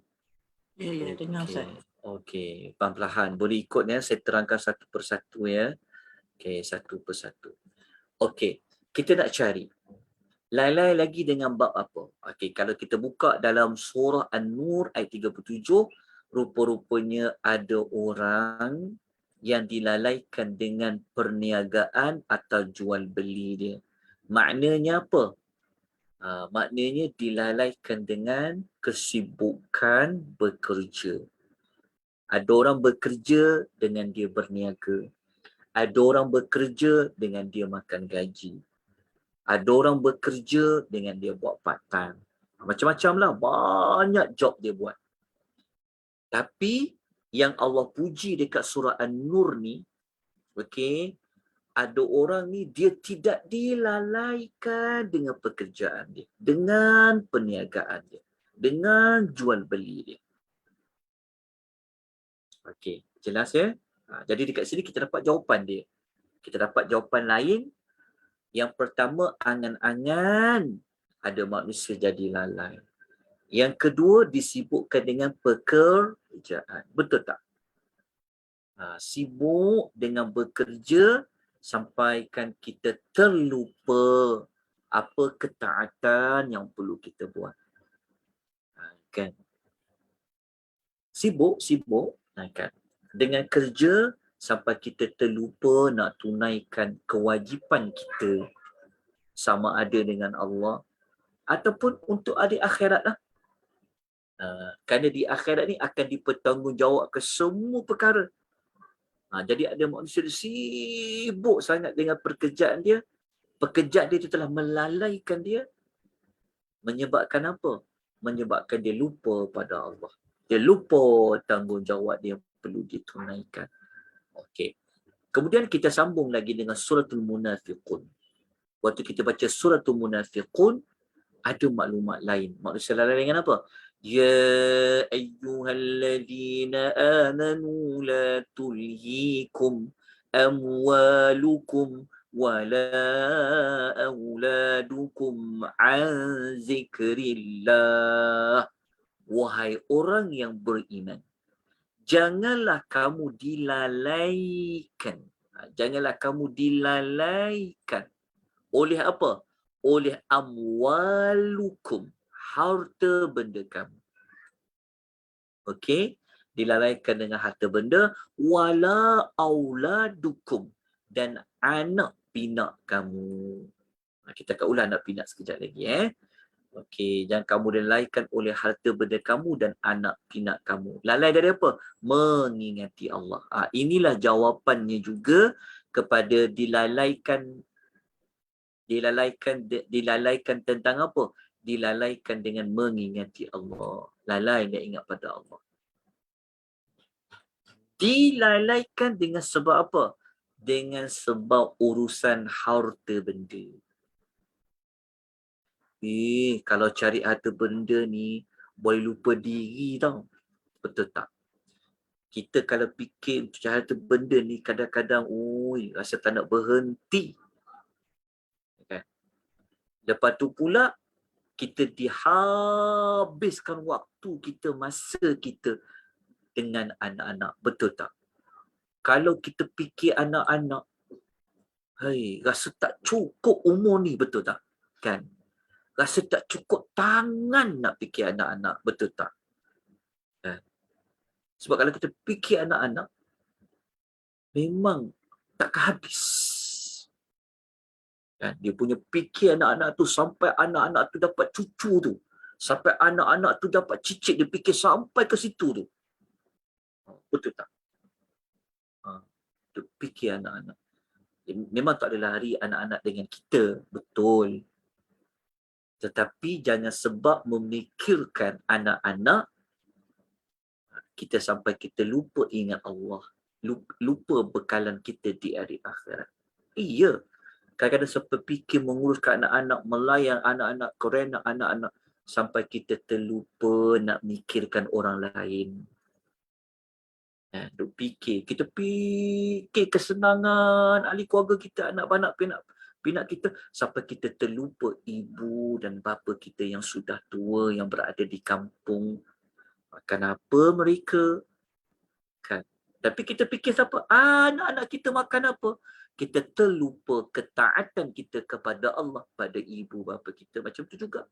Ya, dengar, Ustaz. Okey, perlahan-lahan. Boleh ikut saya terangkan satu persatu ya. Okey, satu persatu. Okey, kita nak cari. Lalai lagi dengan bab apa? Okey, kalau kita buka dalam surah An-Nur ayat 37, rupa-rupanya ada orang yang dilalaikan dengan perniagaan atau jual beli dia. Maknanya apa? Maknanya dilalaikan dengan kesibukan bekerja. Ada orang bekerja dengan dia berniaga. Ada orang bekerja dengan dia makan gaji. Ada orang bekerja dengan dia buat part time. Macam-macam lah. Banyak job dia buat. Tapi yang Allah puji dekat surah An-Nur ni, okey, ada orang ni dia tidak dilalaikan dengan pekerjaan dia, dengan perniagaan dia, dengan jual beli dia. Okey, jelas ya? Jadi dekat sini kita dapat jawapan dia. Kita dapat jawapan lain. Yang pertama, angan-angan ada manusia jadi lalai. Yang kedua, disibukkan dengan pekerjaan. Betul tak? Sibuk dengan bekerja sampaikan kita terlupa apa ketaatan yang perlu kita buat. Kan? Sibuk kan? Dengan kerja sampai kita terlupa nak tunaikan kewajipan kita sama ada dengan Allah ataupun untuk hari akhirat lah. Kerana di akhirat ni akan dipertanggungjawabkan semua perkara. Jadi ada manusia sibuk sangat dengan pekerjaan dia. Pekerjaan dia itu telah melalaikan dia. Menyebabkan apa? Menyebabkan dia lupa pada Allah. Dia lupa tanggungjawab dia perlu ditunaikan. Okey. Kemudian kita sambung lagi dengan suratul Munafiqun. Waktu kita baca suratul Munafiqun, ada maklumat lain. Manusia lalai dengan apa? Ya ayyuhalladzina amanu la tulhikum amwalukum wala auladukum an zikrillah. Wahai orang yang beriman, janganlah kamu dilalaikan. Janganlah kamu dilalaikan. Oleh apa? Oleh amwalukum. Harta benda kamu. Okey? Dilalaikan dengan harta benda. Wala auladukum. Dan anak pinak kamu. Kita akan ulang anak pinak sekejap lagi. Okey, jangan kamu dilalaikan oleh harta benda kamu dan anak pinak kamu. Lalai dari apa? Mengingati Allah. Inilah jawapannya juga kepada dilalaikan tentang apa? Dilalaikan dengan mengingati Allah. Lalai dia ingat pada Allah. Dilalaikan dengan sebab apa? Dengan sebab urusan harta benda. Kalau cari harta benda ni boleh lupa diri tau. Betul tak? Kita kalau fikir cari harta benda ni kadang-kadang rasa tak nak berhenti. Okay. Lepas tu pula kita dihabiskan waktu kita, masa kita dengan anak-anak. Betul tak? Kalau kita fikir anak-anak, rasa tak cukup umur ni. Betul tak? Kan? Rasa tak cukup tangan nak fikir anak-anak. Betul tak? Sebab kalau kita fikir anak-anak, memang takkan habis. Dia punya fikir anak-anak tu sampai anak-anak tu dapat cucu tu. Sampai anak-anak tu dapat cicit, dia fikir sampai ke situ tu. Betul tak? Dia fikir anak-anak. Memang tak ada lari anak-anak dengan kita. Betul. Tetapi jangan sebab memikirkan anak-anak, kita sampai kita lupa ingat Allah. Lupa bekalan kita di hari akhirat. Iya. Kadang-kadang sampai fikir menguruskan anak-anak, melayan anak-anak, kerana anak-anak, sampai kita terlupa nak mikirkan orang lain. Duk fikir. Kita fikir kesenangan ahli keluarga kita, anak-anak, pinak kita, sampai kita terlupa ibu dan bapa kita yang sudah tua, yang berada di kampung. Makan apa mereka? Kan? Tapi kita fikir siapa? Anak-anak kita makan apa? Kita terlupa ketaatan kita kepada Allah, pada ibu bapa kita. Macam tu juga.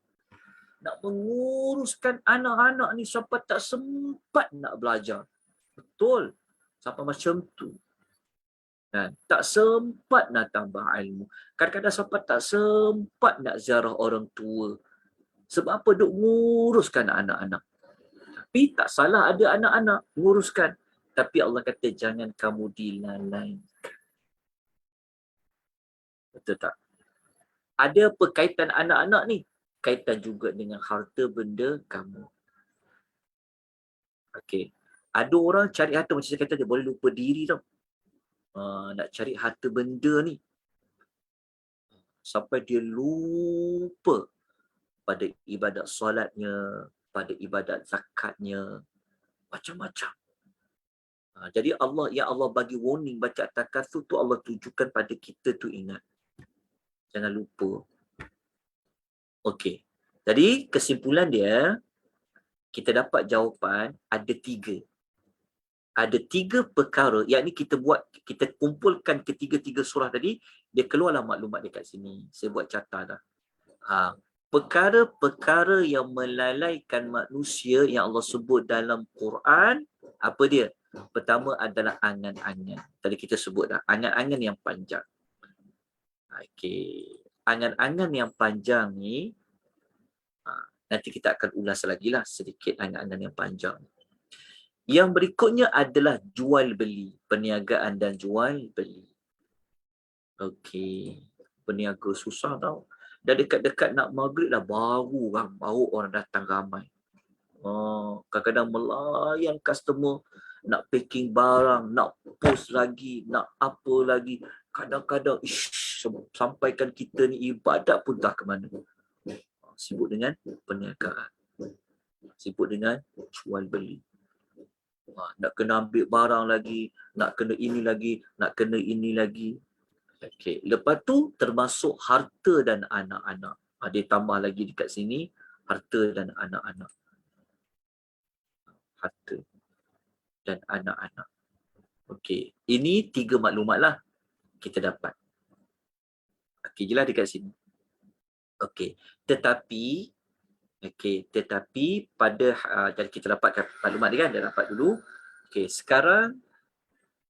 Nak menguruskan anak-anak ni sampai tak sempat nak belajar. Betul. Sampai macam tu. Tak sempat nak tambah ilmu. Kadang-kadang sampai tak sempat nak ziarah orang tua. Sebab apa? Duk nguruskan anak-anak. Tapi tak salah ada anak-anak nguruskan. Tapi Allah kata jangan kamu dilalaikan. Betul tak? Ada apa kaitan anak-anak ni? Kaitan juga dengan harta benda kamu. Okey. Ada orang cari harta, macam saya kata, dia boleh lupa diri tau. Nak cari harta benda ni. Sampai dia lupa pada ibadat solatnya, pada ibadat zakatnya, macam-macam. Jadi Allah bagi warning baca At-Takatsur tu, Allah tujukan pada kita tu ingat. Jangan lupa. Okey. Jadi kesimpulan dia, kita dapat jawapan ada 3. Ada 3 perkara, yakni kita kumpulkan ketiga-tiga surah tadi, dia keluarlah maklumat dekat sini. Saya buat catat dah. Perkara-perkara yang melalaikan manusia yang Allah sebut dalam Quran, apa dia? Pertama adalah angan-angan. Tadi kita sebut dah, angan-angan yang panjang. Okey. Angan-angan yang panjang ni, nanti kita akan ulas lagi lah sedikit angan-angan yang panjang. Yang berikutnya adalah jual beli, perniagaan dan jual beli. Okey, berniaga susah tau. Dah dekat-dekat nak maghrib dah baru orang datang ramai. Kadang-kadang melayan customer, nak packing barang, nak post lagi, nak apa lagi. Kadang-kadang sampaikan kita ni ibadat pun tak ke mana. Sibuk dengan perniagaan. Sibuk dengan jual beli. Nak kena ambil barang lagi, nak kena ini lagi, nak kena ini lagi. Okey, lepas tu termasuk harta dan anak-anak. Dia tambah lagi dekat sini, harta dan anak-anak. Harta dan anak-anak. Okey, ini 3 maklumat lah kita dapat. Okey, jelas dekat sini. Okey, tetapi pada jadi kita dapatkan maklumat dia kan, dah dapat dulu. Okey, sekarang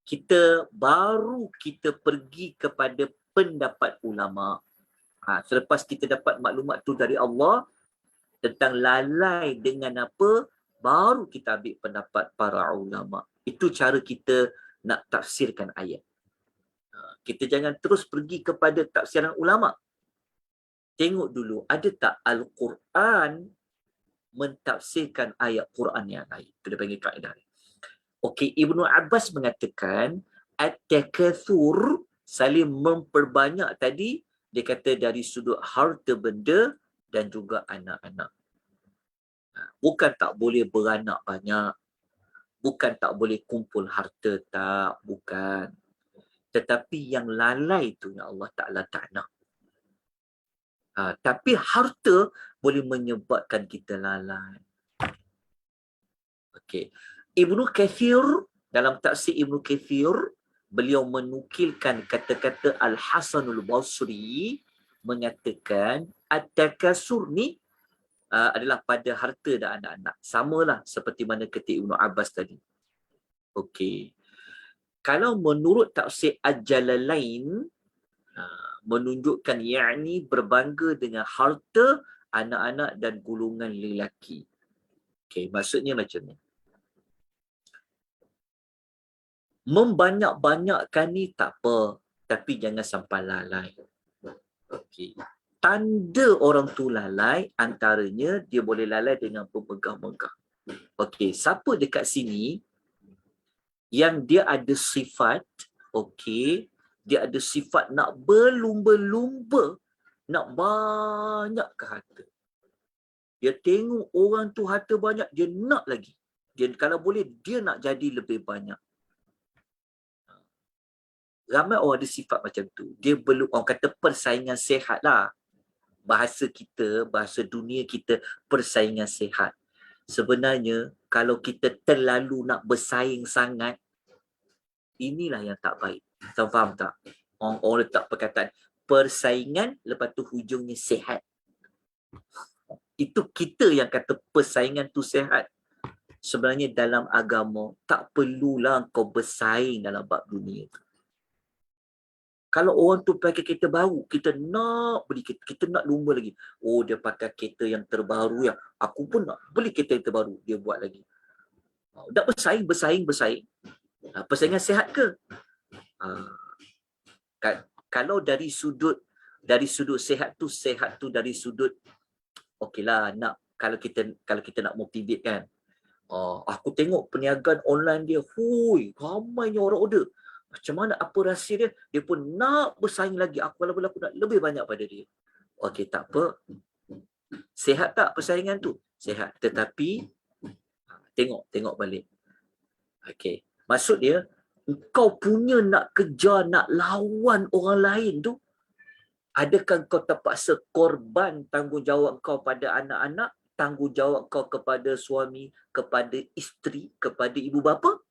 kita pergi kepada pendapat ulama. Selepas kita dapat maklumat tu dari Allah tentang lalai dengan apa, baru kita ambil pendapat para ulama. Itu cara kita nak tafsirkan ayat. Kita jangan terus pergi kepada tafsiran ulama. Tengok dulu, ada tak Al-Quran mentafsirkan ayat Quran yang lain. Itu dia panggil kaedah. Okey, Ibnu Abbas mengatakan At-Takatsur, saling memperbanyak tadi, dia kata dari sudut harta benda dan juga anak-anak. Bukan tak boleh beranak banyak, bukan tak boleh kumpul harta, tak, bukan. Tetapi yang lalai tu yang Allah Ta'ala tak nak. Tapi harta boleh menyebabkan kita lalai. Okey. Ibnu Katsir, dalam tafsir Ibnu Katsir, beliau menukilkan kata-kata Al-Hasanul Basri mengatakan At-Takatsur ni adalah pada harta dan anak-anak. Samalah seperti mana kata Ibnu Abbas tadi. Okey. Kalau menurut tafsir Al-Jalalain, menunjukkan yakni berbangga dengan harta, anak-anak dan golongan lelaki. Okey, maksudnya macam ni. Membanyak-banyakkan ni tak apa, tapi jangan sampai lalai. Okey. Tanda orang tu lalai, antaranya dia boleh lalai dengan bermegah-megah. Okey, siapa dekat sini yang dia ada sifat, okey, dia ada sifat nak berlumba-lumba, nak banyak ke harta. Dia tengok orang tu harta banyak, dia nak lagi. Dia kalau boleh, dia nak jadi lebih banyak. Ramai orang ada sifat macam tu. Dia belum, orang kata persaingan sihat lah. Bahasa kita, bahasa dunia kita, persaingan sihat. Sebenarnya, kalau kita terlalu nak bersaing sangat, inilah yang tak baik. Tahu faham tak? Orang letak perkataan persaingan, lepas tu hujungnya sihat. Itu kita yang kata persaingan tu sihat. Sebenarnya dalam agama, tak perlulah kau bersaing dalam bab dunia tu. Kalau orang tu pakai kereta baru, kita nak beli kereta, kita nak lumba lagi. Oh, dia pakai kereta yang terbaru, yang aku pun nak beli kereta yang terbaru. Dia buat lagi. Dah bersaing. Persaingan sihat ke? Kalau dari sudut sihat tu dari sudut okeylah, nak kalau kita nak motivate kan. Aku tengok perniagaan online dia, hui, ramainya orang order. Macam mana, apa rahsia dia? Dia pun nak bersaing lagi. Aku nak lebih banyak pada dia. Okey, tak apa. Sihat tak persaingan tu? Sihat. Tetapi, tengok balik. Okey. Maksud dia, kau punya nak kejar, nak lawan orang lain tu, adakah kau terpaksa korban tanggungjawab kau pada anak-anak, tanggungjawab kau kepada suami, kepada isteri, kepada ibu bapa?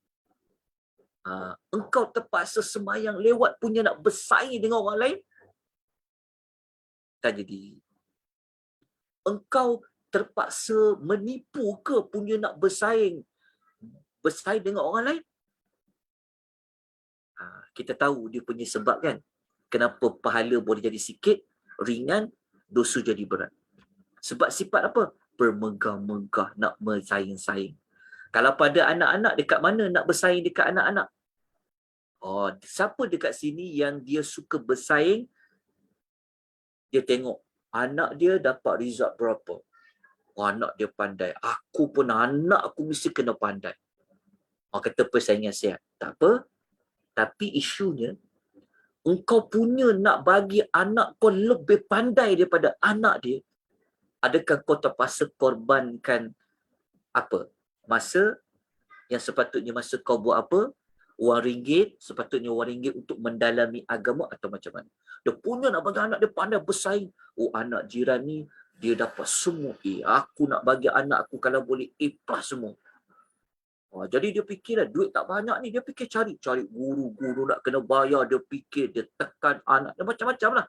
Engkau terpaksa sembahyang lewat punya nak bersaing dengan orang lain? Tak jadi. Engkau terpaksa menipu ke punya nak bersaing dengan orang lain? Kita tahu dia punya sebab kan. Kenapa pahala boleh jadi sikit, ringan, dosa jadi berat. Sebab sifat apa? Bermegah-megah, nak bersaing-saing. Kalau pada anak-anak, dekat mana nak bersaing dekat anak-anak? Siapa dekat sini yang dia suka bersaing, dia tengok anak dia dapat result berapa. Anak dia pandai. Aku pun anak aku mesti kena pandai. Kata persaingan sihat. Tak apa. Tapi isunya, engkau punya nak bagi anak kau lebih pandai daripada anak dia. Adakah kau terpaksa korbankan apa? Masa yang sepatutnya masa kau buat apa? Wang ringgit, sepatutnya wang ringgit untuk mendalami agama atau macam mana? Dia punya nak bagi anak dia pandai bersaing. Anak jiran ni, dia dapat semua A. Aku nak bagi anak aku kalau boleh A+ semua. Jadi dia fikir duit tak banyak ni, dia fikir cari guru-guru nak kena bayar, dia fikir, dia tekan anak, dia macam-macam lah.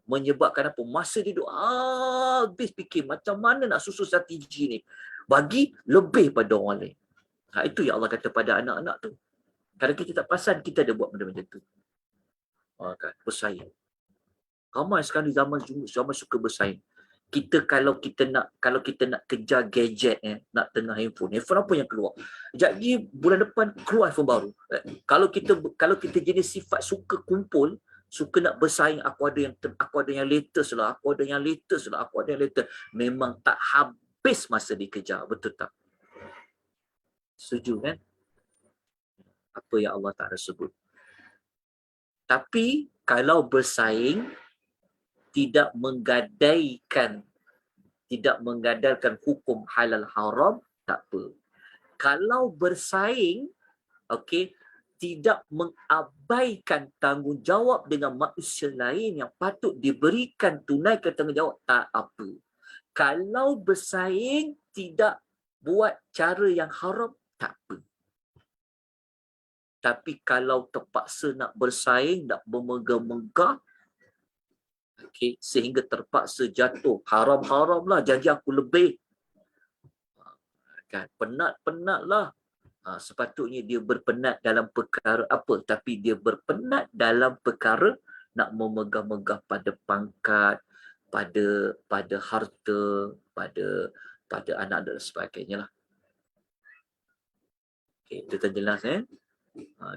Menyebabkan apa? Masa dia duduk habis fikir macam mana nak susun strategi ni. Bagi lebih pada orang lain. Itu yang Allah kata pada anak-anak tu. Kalau kita tak perasan, kita ada buat benda macam tu. Kan? Bersaing. Ramai sekali zaman suka bersaing. Kalau kita nak kejar gadget, nak tengah handphone apa yang keluar? Jadi bulan depan keluar handphone baru. Kalau kita jenis sifat suka kumpul, suka nak bersaing, aku ada yang latest lah, aku ada yang latest. Memang tak habis masa dikejar, betul tak? Setuju kan? Apa yang Allah Ta'ala sebut. Tapi kalau bersaing tidak menggadaikan hukum halal haram, tak apa. Kalau bersaing, tidak mengabaikan tanggungjawab dengan manusia lain yang patut diberikan tunaikan tanggungjawab, tak apa. Kalau bersaing tidak buat cara yang haram, tak apa. Tapi kalau terpaksa nak bersaing, nak bermegah-megah, sehingga terpaksa jatuh, haram-haram lah, janji aku lebih. Kan? Penat-penat lah. Sepatutnya dia berpenat dalam perkara apa? Tapi dia berpenat dalam perkara nak memegah-megah pada pangkat, pada harta, pada anak dan sebagainya lah. Itu tak jelas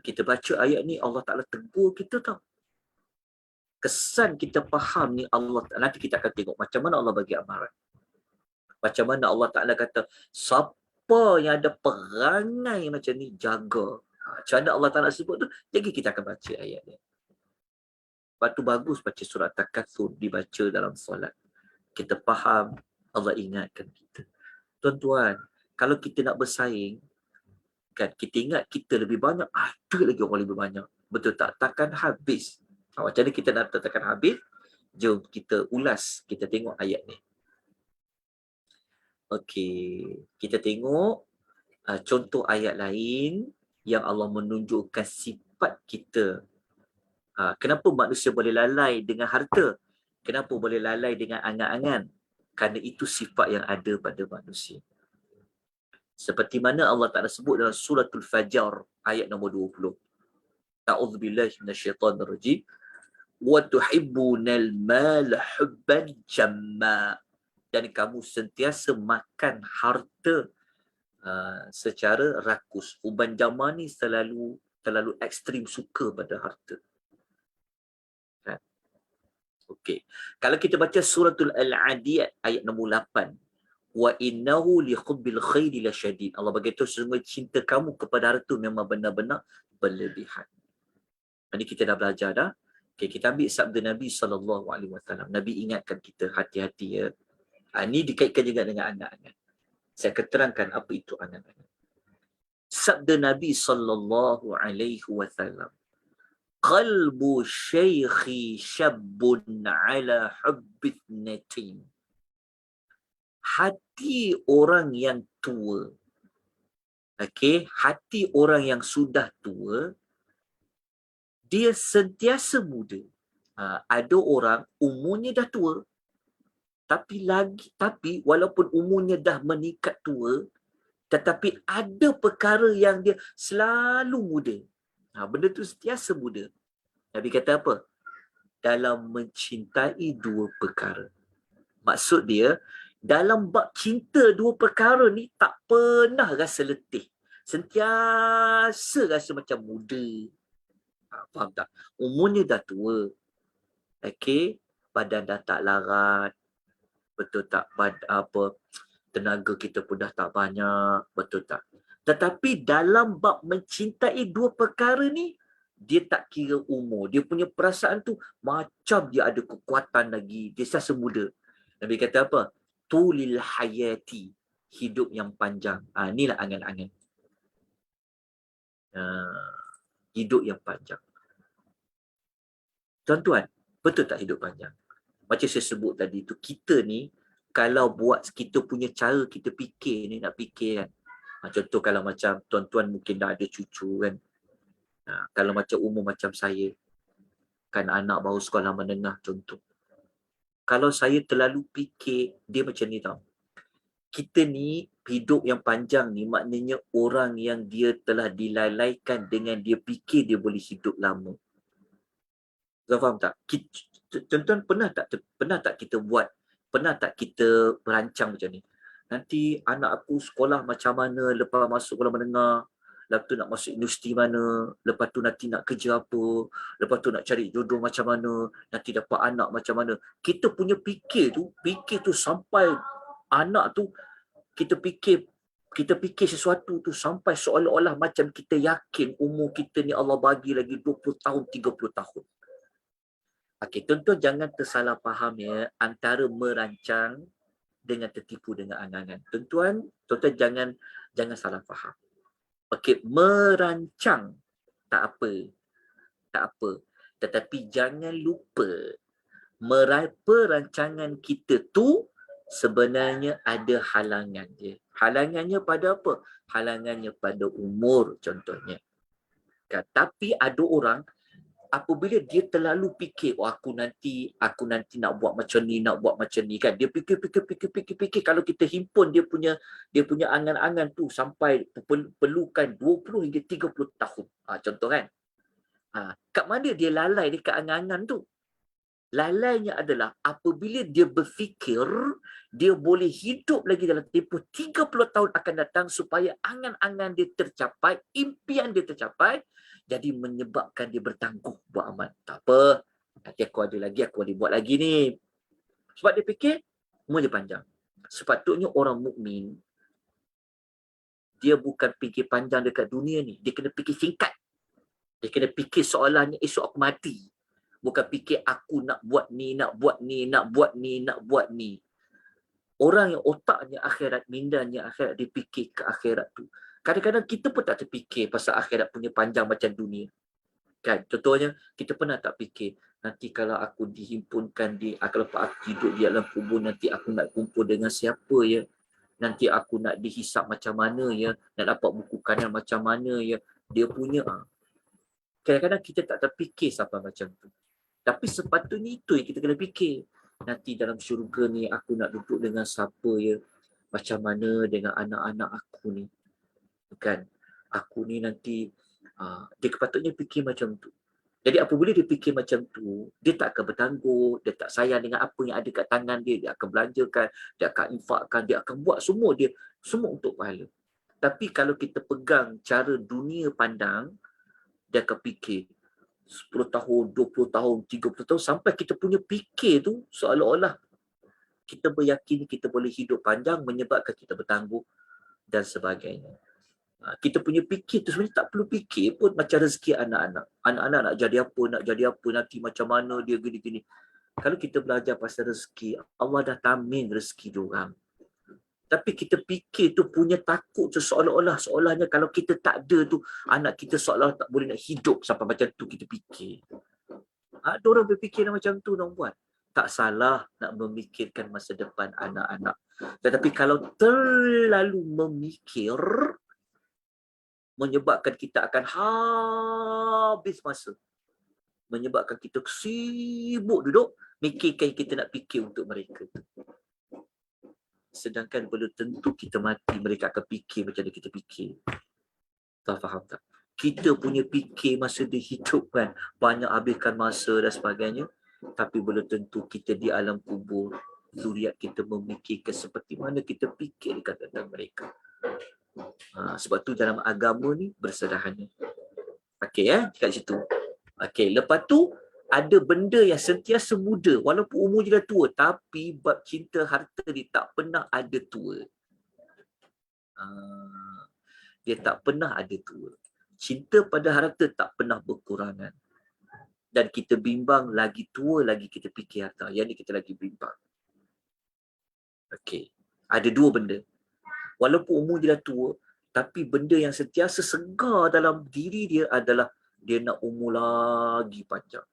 kita baca ayat ni, Allah Ta'ala tegur kita tau. Kesan kita faham ni Allah Ta'ala. Nanti kita akan tengok macam mana Allah bagi amaran. Macam mana Allah Ta'ala kata, siapa yang ada perangai macam ni, jaga. Macam mana Allah Ta'ala sebut tu, jadi kita akan baca ayat ni. Lepas tu bagus baca surat Takatsur, dibaca dalam solat. Kita faham, Allah ingatkan kita. Tuan-tuan, kalau kita nak bersaing, kan, kita ingat kita lebih banyak, ada lagi orang lebih banyak. Betul tak? Takkan habis. Macam mana kita nak takkan habis? Jom kita ulas, kita tengok ayat ni. Kita tengok contoh ayat lain yang Allah menunjukkan sifat kita. Kenapa manusia boleh lalai dengan harta? Kenapa boleh lalai dengan angan-angan? Kerana itu sifat yang ada pada manusia. Seperti mana Allah Ta'ala sebut dalam suratul Fajar ayat nombor 20. A'udzubillahi minasyaitonirrajim. Wa tuhibbunal mala hubban jamma. Dan kamu sentiasa makan harta secara rakus. Hubban jamma ni terlalu ekstrim suka pada harta. Kan? Kalau kita baca suratul Al-Adiyat ayat nombor 8. wa innahu li hubbil khairi lasyadid. Allah berkata sesungguhnya cinta kamu kepada harta memang benar-benar berlebihan. Ini kita dah belajar dah. Okay, kita ambil sabda Nabi SAW. Nabi ingatkan kita hati-hati ya. Ini dikaitkan juga dengan angan-angan. Saya akan terangkan apa itu angan-angan. Sabda Nabi SAW. Qalbu syaikhi syabbun ala hubbit natin. Hati orang yang tua. Okey, hati orang yang sudah tua, dia sentiasa muda. Ada orang umurnya dah tua, tapi walaupun umurnya dah meningkat tua, tetapi ada perkara yang dia selalu muda. Benda tu sentiasa muda. Nabi kata apa? Dalam mencintai dua perkara. Maksud dia, dalam bab cinta dua perkara ni tak pernah rasa letih. Sentiasa rasa macam muda. Faham tak? Umurnya dah tua. Okey, badan dah tak larat. Betul tak? Tenaga kita pun dah tak banyak. Betul tak? Tetapi dalam bab mencintai dua perkara ni, dia tak kira umur. Dia punya perasaan tu macam dia ada kekuatan lagi. Dia sentiasa muda. Nabi kata apa? Tulil hayati. Hidup yang panjang. Inilah angan-angan. Hidup yang panjang. Tuan-tuan, betul tak hidup panjang? Macam saya sebut tadi tu, kita ni kalau buat kita punya cara kita fikir ni, nak fikir kan. Contoh kalau macam tuan-tuan mungkin dah ada cucu kan. Kalau macam umur macam saya, kan anak baru sekolah menengah contoh. Kalau saya terlalu fikir, dia macam ni tau. Kita ni hidup yang panjang ni maknanya orang yang dia telah dilalaikan dengan dia fikir dia boleh hidup lama. Kau faham tak? Tuan-tuan pernah tak kita merancang macam ni? Nanti anak aku sekolah macam mana, lepas masuk sekolah menengah, lepas tu nak masuk universiti mana, lepas tu nanti nak kerja apa, lepas tu nak cari jodoh macam mana, nanti dapat anak macam mana. Kita punya fikir tu sampai anak tu, kita fikir sesuatu tu sampai seolah-olah macam kita yakin umur kita ni Allah bagi lagi 20 tahun, 30 tahun. Okey, tuan-tuan jangan tersalah faham ya antara merancang dengan tertipu dengan angan-angan. Tuan-tuan jangan salah faham. Okey, merancang tak apa. Tetapi jangan lupa perancangan kita tu sebenarnya ada halangan dia. Halangannya pada apa? Halangannya pada umur contohnya. Tapi ada orang apabila dia terlalu fikir, aku nanti nak buat macam ni kan. Dia fikir kalau kita himpun dia punya angan-angan tu sampai perlukan 20 hingga 30 tahun. Contoh kan. Kat mana dia lalai dekat angan-angan tu? Lalainya adalah apabila dia berfikir dia boleh hidup lagi dalam tempoh 30 tahun akan datang supaya angan-angan dia tercapai, impian dia tercapai, jadi menyebabkan dia bertangguh buat amal. Tak apa, nanti aku ada lagi, aku boleh buat lagi ni. Sebab dia fikir umur dia panjang. Sepatutnya orang mukmin dia bukan fikir panjang dekat dunia ni, dia kena fikir singkat. Dia kena fikir seolahnya esok aku mati. Bukan fikir aku nak buat ni. Orang yang otaknya akhirat, mindanya akhirat, dia fikir ke akhirat tu. Kadang-kadang kita pun tak terfikir pasal akhirat punya panjang macam dunia. Kan? Contohnya, kita pernah tak fikir, nanti kalau aku dihimpunkan, kalau aku hidup di dalam kubur, nanti aku nak kumpul dengan siapa ya? Nanti aku nak dihisap macam mana ya? Nak dapat buku kanan macam mana ya? Dia punya. Kadang-kadang kita tak terfikir sampai macam tu. Tapi sepatutnya itu yang kita kena fikir. Nanti dalam syurga ni aku nak duduk dengan siapa ya? Macam mana dengan anak-anak aku ni? Kan? Aku ni nanti dia sepatutnya fikir macam tu. Jadi apabila dia fikir macam tu, dia tak akan bertangguh, dia tak sayang dengan apa yang ada kat tangan dia akan belanjakan, dia akan infakkan, dia akan buat semua untuk pahala. Tapi kalau kita pegang cara dunia pandang, dia akan fikir 10 tahun, 20 tahun, 30 tahun sampai kita punya fikir tu seolah-olah Kita beryakin kita boleh hidup panjang menyebabkan kita bertangguh dan sebagainya. Kita punya fikir tu sebenarnya tak perlu fikir pun macam rezeki anak-anak. Anak-anak nak jadi apa, nanti macam mana dia gini-gini. Kalau kita belajar pasal rezeki, Allah dah tamin rezeki diorang. Tapi kita fikir tu punya takut seolah-olahnya kalau kita tak ada tu, anak kita seolah tak boleh nak hidup sampai macam tu kita fikir. Ada orang berfikir macam tu nak buat. Tak salah nak memikirkan masa depan anak-anak. Tetapi kalau terlalu memikir, menyebabkan kita akan habis masa. Menyebabkan kita sibuk duduk, mikirkan kita nak fikir untuk mereka. Sedangkan belum tentu kita mati, mereka akan fikir macam mana kita fikir. Tak faham tak? Kita punya fikir masa dia hidup kan, banyak habiskan masa dan sebagainya. Tapi belum tentu kita di alam kubur, zuriat kita memikirkan seperti mana kita fikirkan tentang mereka. Sebab tu dalam agama ni bersederhana. Okey kat situ. Okey, lepas tu ada benda yang sentiasa muda walaupun umur dia dah tua, tapi bab cinta harta dia tak pernah ada tua. Dia tak pernah ada tua. Cinta pada harta tak pernah berkurangan. Dan kita bimbang lagi tua lagi kita fikir harta. Yang ni kita lagi bimbang. Okey. Ada dua benda. Walaupun umur dia dah tua, tapi benda yang sentiasa segar dalam diri dia adalah dia nak umur lagi panjang.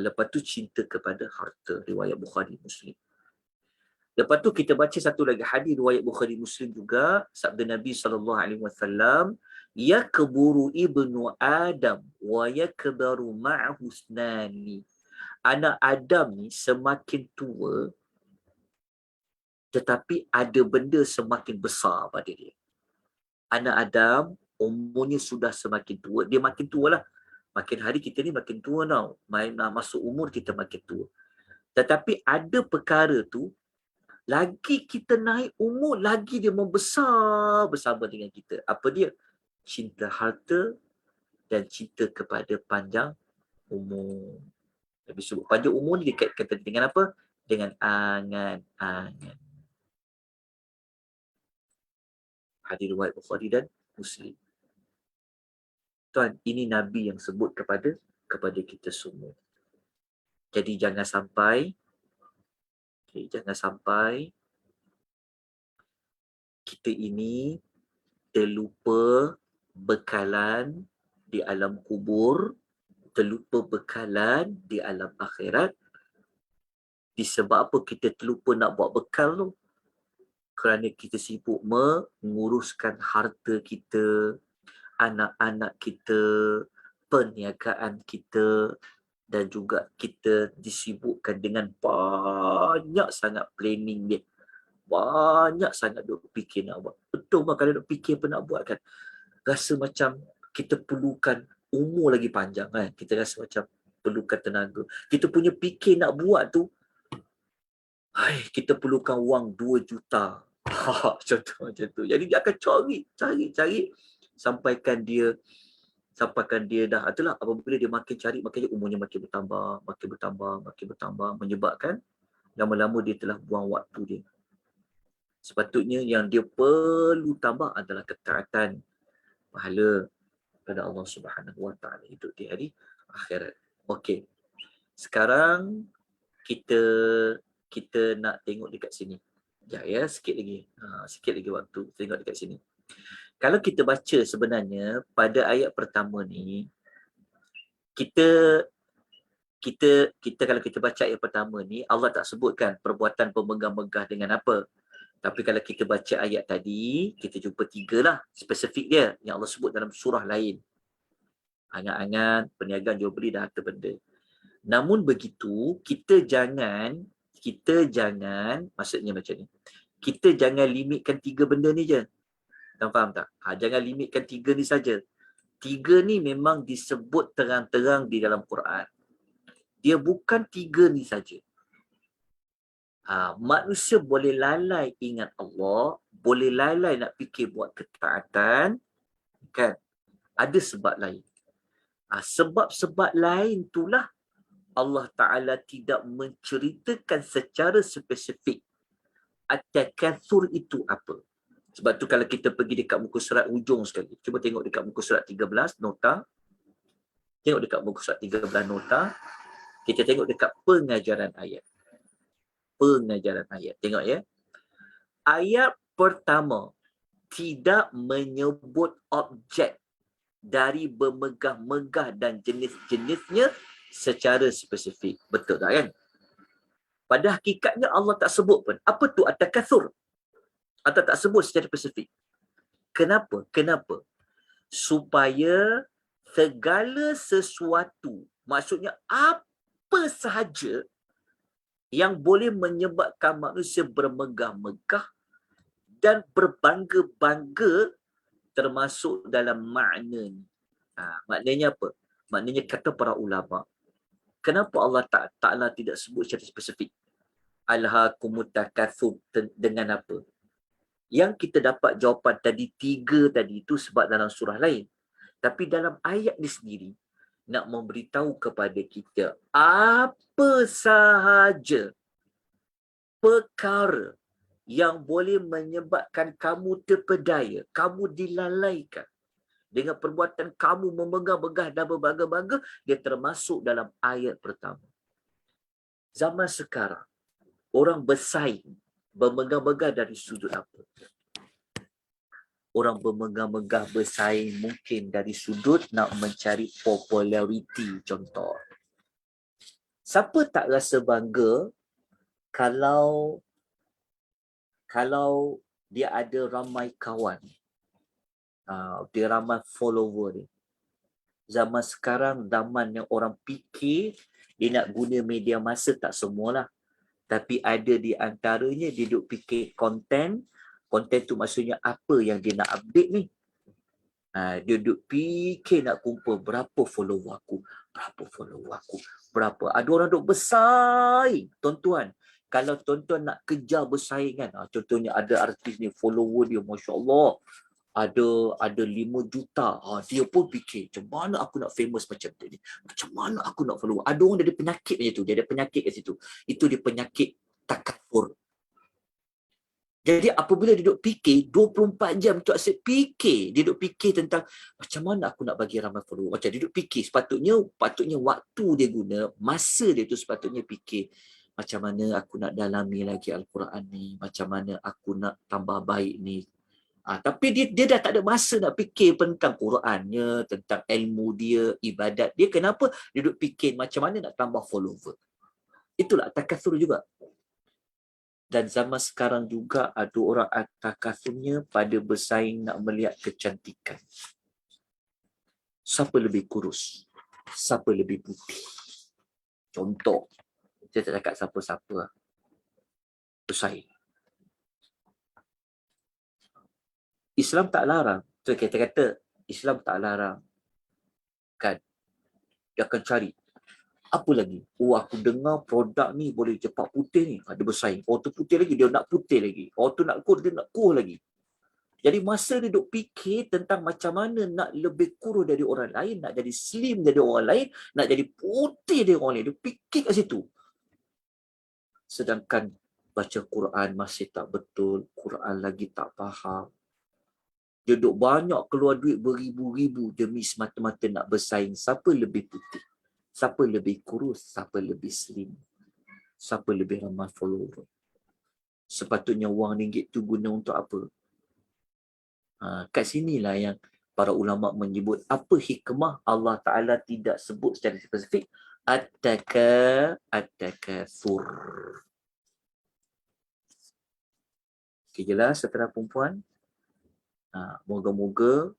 Lepas tu cinta kepada harta. Riwayat Bukhari Muslim. Lepas tu kita baca satu lagi hadis riwayat Bukhari Muslim juga, sabda Nabi SAW, yakburu ibnu Adam wa yakbaru ma'ahu isnani. Anak Adam ni semakin tua, tetapi ada benda semakin besar pada dia. Anak Adam umurnya sudah semakin tua, dia makin tua lah. Makin hari kita ni makin tua tau. Masuk umur kita makin tua. Tetapi ada perkara tu, lagi kita naik umur, lagi dia membesar bersama dengan kita. Apa dia? Cinta harta dan cinta kepada panjang umur. Nabi sebut panjang umur ni dikaitkan dengan apa? Dengan angan-angan. Hadis riwayat Bukhari dan Muslim. Tuan, ini Nabi yang sebut kepada kita semua. Jadi jangan sampai kita ini terlupa bekalan di alam kubur, terlupa bekalan di alam akhirat. Disebab apa kita terlupa nak buat bekal tu? Kerana kita sibuk menguruskan harta kita, anak-anak kita, perniagaan kita, dan juga kita disibukkan dengan banyak sangat planning dia. Banyak sangat duk fikir nak buat. Betul mah kalau duk fikir apa nak buat kan. Rasa macam kita perlukan umur lagi panjang kan. Kita rasa macam perlukan tenaga. Kita punya fikir nak buat tu, kita perlukan wang 2 juta. Contoh macam tu. Jadi dia akan cari sampaikan dia dah itulah apabila dia makin cari umurnya makin bertambah menyebabkan lama-lama dia telah buang waktu dia. Sepatutnya yang dia perlu tambah adalah ketaatan, pahala pada Allah Subhanahu Wa Taala hidup di hari akhirat. Okey. Sekarang kita nak tengok dekat sini. Ya, sikit lagi waktu tengok dekat sini. Kalau kita baca sebenarnya pada ayat pertama ni, kita kalau kita baca ayat pertama ni, Allah tak sebutkan perbuatan pemegah-megah dengan apa. Tapi kalau kita baca ayat tadi, kita jumpa 3 lah spesifik dia yang Allah sebut dalam surah lain. Angan-angan, perniagaan, jual beli dan harta benda. Namun begitu, kita jangan maksudnya macam ni. Kita jangan limitkan 3 benda ni je. Tuan faham tak? Jangan limitkan 3 ni saja. 3 ni memang disebut terang-terang di dalam Quran. Dia bukan 3 ni saja. Manusia boleh lalai ingat Allah, boleh lalai nak fikir buat ketaatan, kan? Ada sebab lain. Sebab-sebab lain itulah Allah Ta'ala tidak menceritakan secara spesifik at-takatsur itu apa. Sebab tu kalau kita pergi dekat muka surat ujung sekali, cuba tengok dekat muka surat 13 nota, tengok dekat muka surat 13 nota, kita tengok dekat pengajaran ayat. Pengajaran ayat. Tengok ya. Ayat pertama tidak menyebut objek dari bermegah-megah dan jenis-jenisnya secara spesifik. Betul tak kan? Pada hakikatnya Allah tak sebut pun. Apa tu at-takatsur? Atau tak sebut secara spesifik. Kenapa? Kenapa? Supaya segala sesuatu, maksudnya apa sahaja yang boleh menyebabkan manusia bermegah-megah dan berbangga-bangga termasuk dalam makna ni. Maknanya apa? Maknanya kata para ulama, kenapa Allah Ta'ala tidak sebut secara spesifik? Alhaakumut takatsur dengan apa? Yang kita dapat jawapan tadi 3 tadi itu sebab dalam surah lain. Tapi dalam ayat ni sendiri, nak memberitahu kepada kita apa sahaja perkara yang boleh menyebabkan kamu terpedaya, kamu dilalaikan dengan perbuatan kamu memegah-megah dan berbangga-bangga, dia termasuk dalam ayat pertama. Zaman sekarang, orang bersaing, bermegah-megah dari sudut apa? Orang bermegah-megah bersaing mungkin dari sudut nak mencari populariti, contoh. Siapa tak rasa bangga kalau dia ada ramai kawan, dia ramai follower dia. Zaman sekarang, zaman yang orang fikir dia nak guna media masa, tak semualah. Tapi ada di antaranya dia duk fikir konten tu maksudnya apa yang dia nak update ni. Dia duk fikir nak kumpul berapa follower aku. Ada orang duk bersaing, tuan-tuan. Kalau tuan-tuan nak kejar bersaing kan, contohnya ada artis ni follower dia Masya Allah ada 5 juta. Dia pun fikir, macam mana aku nak famous macam ni? Macam mana aku nak follow? Ada orang dia ada penyakit macam tu. Dia ada penyakit kat situ. Itu dia penyakit takatsur. Jadi apabila dia duduk fikir, 24 jam tu asyik fikir. Dia duduk fikir tentang macam mana aku nak bagi ramai follower. Macam dia duduk fikir. Sepatutnya waktu dia guna, masa dia tu sepatutnya fikir. Macam mana aku nak dalami lagi Al-Quran ni. Macam mana aku nak tambah baik ni. Tapi dia dah tak ada masa nak fikir tentang Qurannya, tentang ilmu dia, ibadat dia. Kenapa? Dia duduk fikir macam mana nak tambah follower. Itulah takatsur juga. Dan zaman sekarang juga ada orang takatsurnya pada bersaing nak melihat kecantikan. Siapa lebih kurus? Siapa lebih putih? Contoh. Saya tak cakap siapa-siapa. Bersaing. Islam tak larang. So, kita kata Islam tak larang. Kan? Dia akan cari. Apa lagi? Aku dengar produk ni boleh cepat putih ni. Ada bersaing. Tu putih lagi, dia nak putih lagi. Tu nak kurus, dia nak kurus lagi. Jadi masa dia duk fikir tentang macam mana nak lebih kurus dari orang lain, nak jadi slim dari orang lain, nak jadi putih dari orang lain. Dia fikir kat situ. Sedangkan baca Quran masih tak betul. Quran lagi tak faham. Dia duk banyak keluar duit beribu-ribu demi semata-mata nak bersaing. Siapa lebih putih? Siapa lebih kurus? Siapa lebih slim? Siapa lebih ramai follower? Sepatutnya wang ringgit tu guna untuk apa? Kat sinilah yang para ulama menyebut apa hikmah Allah Ta'ala tidak sebut secara spesifik at-takatsur. Okay, jelas setelah perempuan? Moga-moga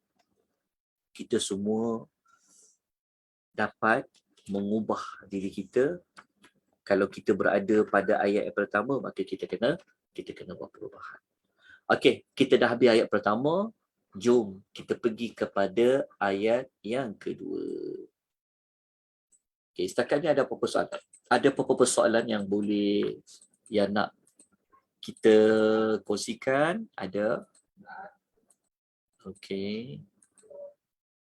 kita semua dapat mengubah diri kita. Kalau kita berada pada ayat yang pertama, maka kita kena buat perubahan. Okey, kita dah habis ayat pertama. Jom kita pergi kepada ayat yang kedua. Okey, setakat ni ada apa-apa soalan? Ada apa-apa soalan yang boleh yang nak kita kongsikan? Ada? Okey.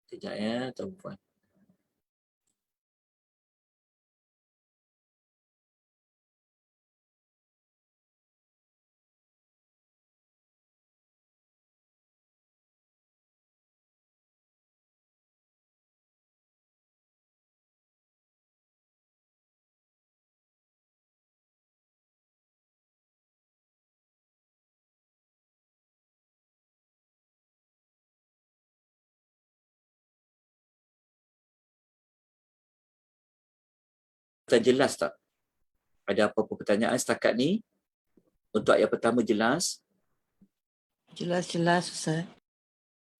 Sekejap ya, tuan-puan. jelas tak? Ada apa-apa pertanyaan setakat ni? Untuk ayat pertama jelas? Jelas-jelas Ustaz.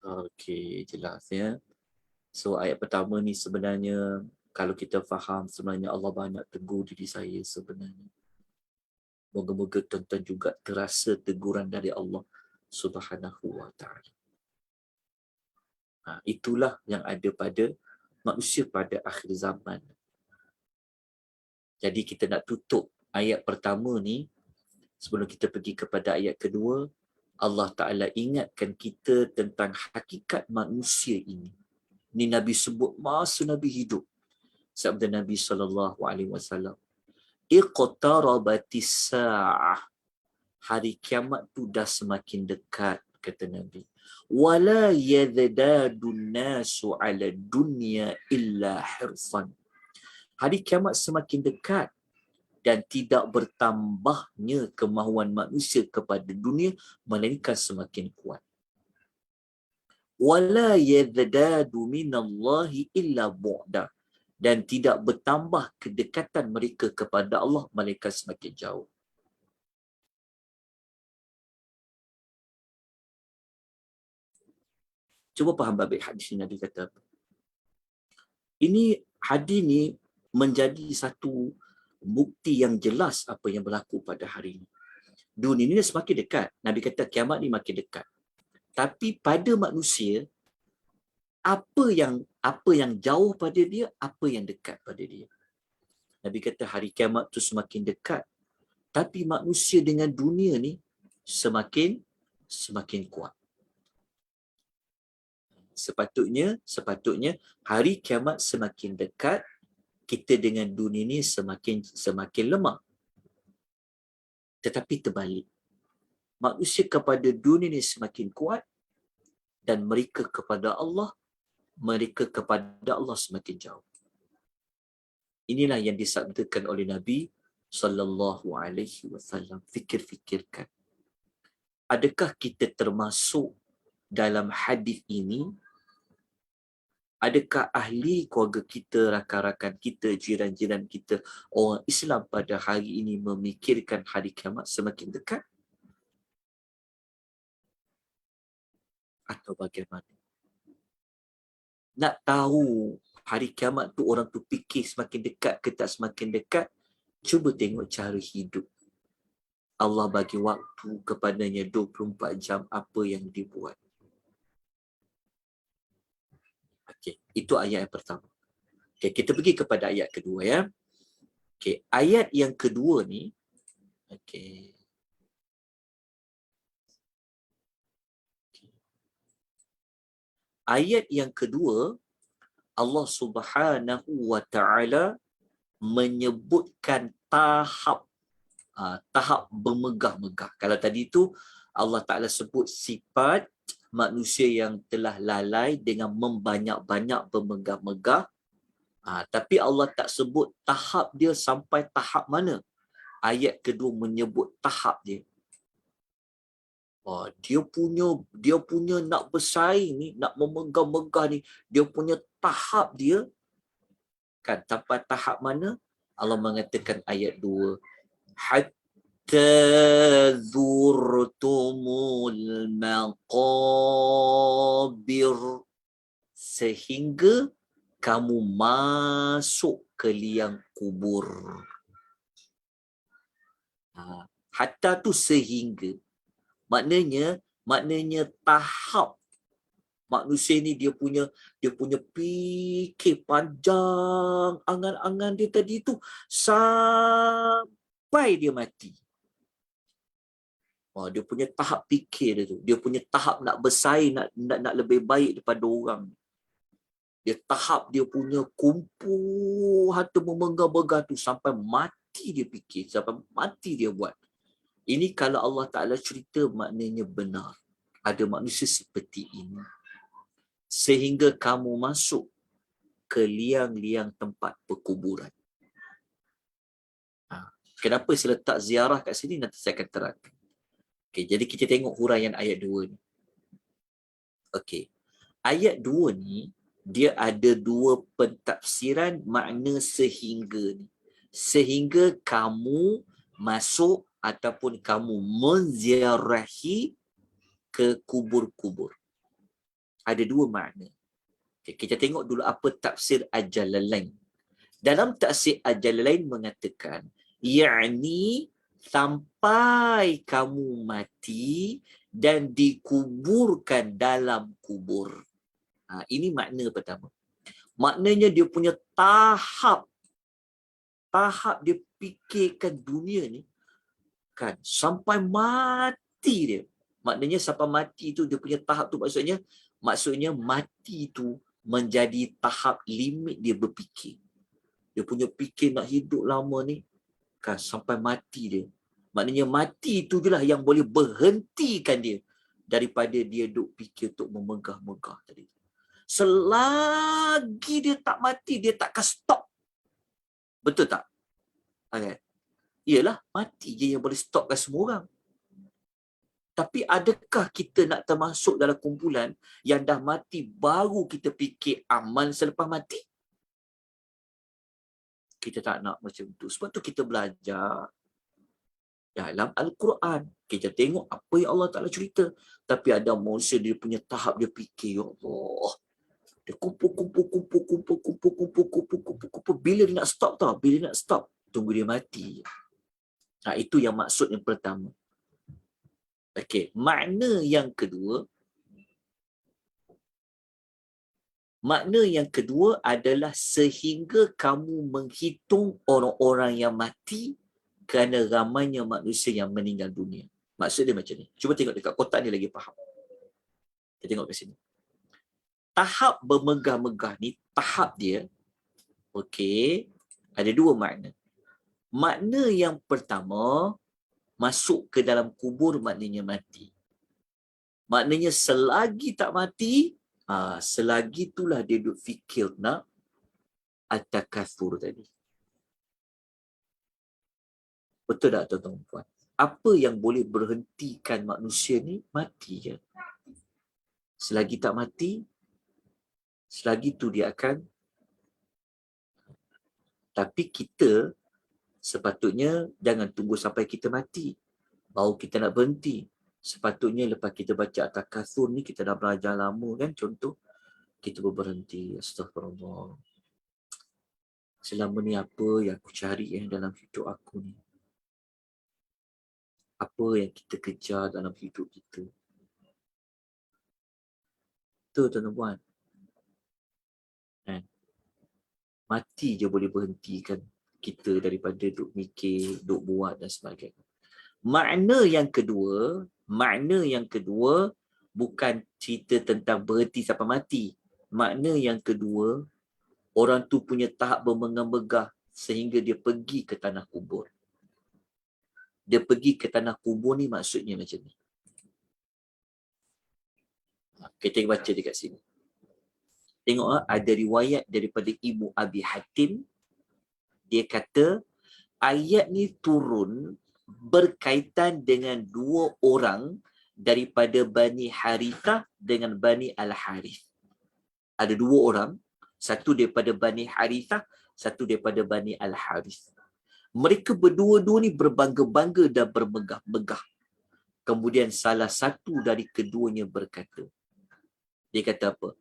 Okey, jelas ya. So ayat pertama ni sebenarnya kalau kita faham sebenarnya Allah banyak tegur diri saya sebenarnya. Moga-moga tuan-tuan juga terasa teguran dari Allah Subhanahu wa taala. Itulah yang ada pada manusia pada akhir zaman. Jadi kita nak tutup ayat pertama ni sebelum kita pergi kepada ayat kedua. Allah Ta'ala ingatkan kita tentang hakikat manusia ini. Ini Nabi sebut masa Nabi hidup. Sabda Nabi SAW. Iqtarabatis sa'ah. Hari kiamat tu dah semakin dekat, kata Nabi. Wala yadadadun nasu ala dunya illa hirsan. Hari kiamat semakin dekat dan tidak bertambahnya kemahuan manusia kepada dunia melainkan semakin kuat. Wala yadadadu minallahi illa bu'da. Dan tidak bertambah kedekatan mereka kepada Allah melainkan semakin jauh. Cuba faham baik hadis ni Nabi kata apa. Ini hadis ni menjadi satu bukti yang jelas apa yang berlaku pada hari ini. Dunia ini semakin dekat. Nabi kata kiamat ni makin dekat. Tapi pada manusia, apa yang jauh pada dia, apa yang dekat pada dia. Nabi kata hari kiamat tu semakin dekat. Tapi manusia dengan dunia ni semakin kuat. Sepatutnya hari kiamat semakin dekat, kita dengan dunia ni semakin lemah. Tetapi terbalik. Manusia kepada dunia ni semakin kuat dan mereka kepada Allah semakin jauh. Inilah yang disabdakan oleh Nabi sallallahu alaihi wasallam. Fikir-fikirkan. Adakah kita termasuk dalam hadis ini? Adakah ahli keluarga kita, rakan-rakan kita, jiran-jiran kita, orang Islam pada hari ini memikirkan hari kiamat semakin dekat? Atau bagaimana? Nak tahu hari kiamat tu orang tu fikir semakin dekat ke tak semakin dekat? Cuba tengok cara hidup. Allah bagi waktu kepadanya 24 jam apa yang dibuat. Okey, itu ayat yang pertama. Okey, kita pergi kepada ayat kedua ya. Okey, ayat yang kedua ni okey. Ayat yang kedua Allah Subhanahu wa taala menyebutkan tahap bermegah-megah. Kalau tadi tu Allah Taala sebut sifat manusia yang telah lalai dengan membanyak-banyak bermegah-megah. Tapi Allah tak sebut tahap dia sampai tahap mana. Ayat kedua menyebut tahap dia. Dia punya nak bersaing ni, nak memegah-megah ni, dia punya tahap dia kan sampai tahap mana? Allah mengatakan ayat 2. Hatta zurtumul maqabir, sehingga kamu masuk ke liang kubur. Hatta tu sehingga. Maknanya tahap manusia ni dia punya fikir panjang, angan-angan dia tadi tu sampai dia mati. Dia punya tahap fikir dia tu, dia punya tahap nak bersaing, nak lebih baik daripada orang. Dia tahap dia punya kumpul harta memegah-megah tu sampai mati dia fikir, sampai mati dia buat. Ini kalau Allah Ta'ala cerita maknanya benar. Ada manusia seperti ini. Sehingga kamu masuk ke liang-liang tempat perkuburan. Kenapa saya letak ziarah kat sini? Nanti saya akan terangkan. Okay, jadi kita tengok huraian ayat 2 ni. Okay. Ayat 2 ni, dia ada dua pentafsiran makna sehingga ni. sehingga kamu masuk ataupun kamu menziarahi ke kubur-kubur. Ada dua makna. Okay, kita tengok dulu apa tafsir Al-Jalalain. Dalam tafsir Al-Jalalain mengatakan, yakni sampai kamu mati dan dikuburkan dalam kubur. Ini makna pertama. Maknanya dia punya tahap dia fikirkan dunia ni kan sampai mati dia. Maknanya sampai mati tu dia punya tahap tu maksudnya mati tu menjadi tahap limit dia berfikir. Dia punya fikir nak hidup lama ni kan sampai mati dia. Maknanya mati tu je lah yang boleh berhentikan dia daripada dia duk fikir untuk memegah-megah tadi. Selagi dia tak mati, dia takkan stop. Betul tak? Okay. Iyalah, mati je yang boleh stopkan semua orang. Tapi adakah kita nak termasuk dalam kumpulan yang dah mati baru kita fikir amal selepas mati? Kita tak nak macam tu. Sebab tu kita belajar dalam Al-Quran. Kita tengok apa yang Allah Ta'ala cerita. Tapi ada manusia dia punya tahap dia fikir, ya Allah. Dia kumpul. Bila dia nak stop tau? Bila dia nak stop? Tunggu dia mati. Itu yang maksud yang pertama. Okey, makna yang kedua adalah sehingga kamu menghitung orang-orang yang mati kerana ramainya manusia yang meninggal dunia. Maksud dia macam ni. Cuba tengok dekat kotak ni lagi faham. Kita tengok kat sini. Tahap bermegah-megah ni, tahap dia, okey, ada dua makna. Makna yang pertama, masuk ke dalam kubur maknanya mati. Maknanya selagi tak mati, selagi itulah dia duk fikir nak at-takatsur tadi. Betul tak tuan-tuan puan? Apa yang boleh berhentikan manusia ni? Mati je. Selagi tak mati, selagi tu dia akan. Tapi kita sepatutnya jangan tunggu sampai kita mati baru kita nak berhenti. Sepatutnya lepas kita baca at-takatsur ni, kita dah belajar lama kan, contoh kita berhenti. Astagfirullah, selama ni apa yang aku cari dalam hidup aku ni? Apa yang kita kejar dalam hidup kita? Tu tuan-tuan, mati je boleh berhentikan kita daripada duk mikir, duk buat dan sebagainya. Makna yang kedua bukan cerita tentang berhenti sampai mati. Makna yang kedua, orang tu punya tahap bermegah-megah sehingga dia pergi ke tanah kubur. Dia pergi ke tanah kubur ni maksudnya macam ni. Kita baca dekat sini. Tengok ada riwayat daripada Ibu Abi Hatim. Dia kata ayat ni turun berkaitan dengan dua orang daripada Bani Harithah dengan Bani Al-Harith. Ada dua orang, satu daripada Bani Harithah, satu daripada Bani Al-Harith. Mereka berdua-dua ni berbangga-bangga dan bermegah-megah. Kemudian salah satu dari keduanya berkata, dia kata apa?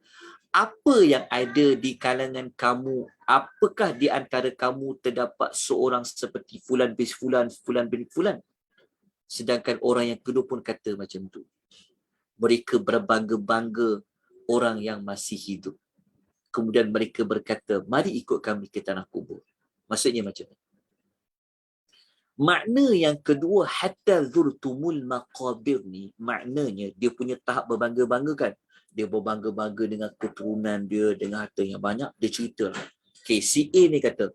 Apa yang ada di kalangan kamu, apakah di antara kamu terdapat seorang seperti fulan bin fulan? Sedangkan orang yang kedua pun kata macam tu. Mereka berbangga-bangga orang yang masih hidup. Kemudian mereka berkata, mari ikut kami ke tanah kubur. Maksudnya macam ni. Makna yang kedua, hatta zurtumul maqabir ni, maknanya dia punya tahap berbangga-bangga kan. Dia berbangga-bangga dengan keturunan dia, dengan harta yang banyak. Dia cerita lah. Okay, si A ni kata,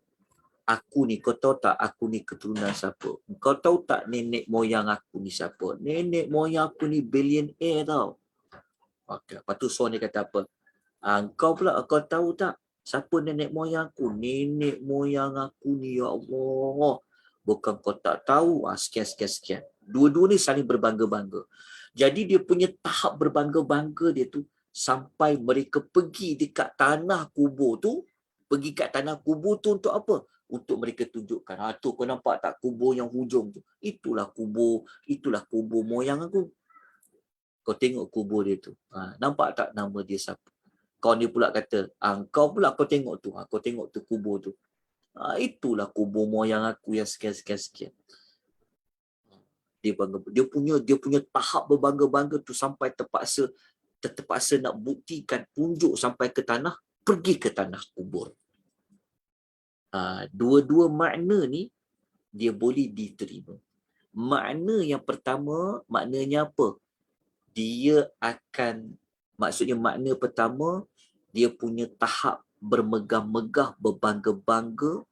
aku ni, kau tahu tak aku ni keturunan siapa? Kau tahu tak nenek moyang aku ni siapa? Nenek moyang aku ni billionaire tau. Okay. Lepas tu Son dia kata apa? Kau pula, kau tahu tak siapa nenek moyang aku? Nenek moyang aku ni, ya Allah. Bukan kau tak tahu. Sekian. Dua-dua ni saling berbangga-bangga. Jadi dia punya tahap berbangga-bangga dia tu sampai mereka pergi dekat tanah kubur tu. Pergi kat tanah kubur tu untuk apa? untuk mereka tunjukkan. Tu kau nampak tak kubur yang hujung tu? Itulah kubur moyang aku. Kau tengok kubur dia tu. Nampak tak nama dia siapa? Kau ni pula kata, kau pula kau tengok tu. Kau tengok tu kubur tu. Itulah kubur moyang aku yang sekian. Dia punya tahap berbangga-bangga tu sampai terpaksa nak buktikan, tunjuk sampai ke tanah, pergi ke tanah kubur. Dua-dua makna ni dia boleh diterima. Makna yang pertama, maknanya apa? Maksudnya makna pertama, dia punya tahap bermegah-megah, berbangga-bangga,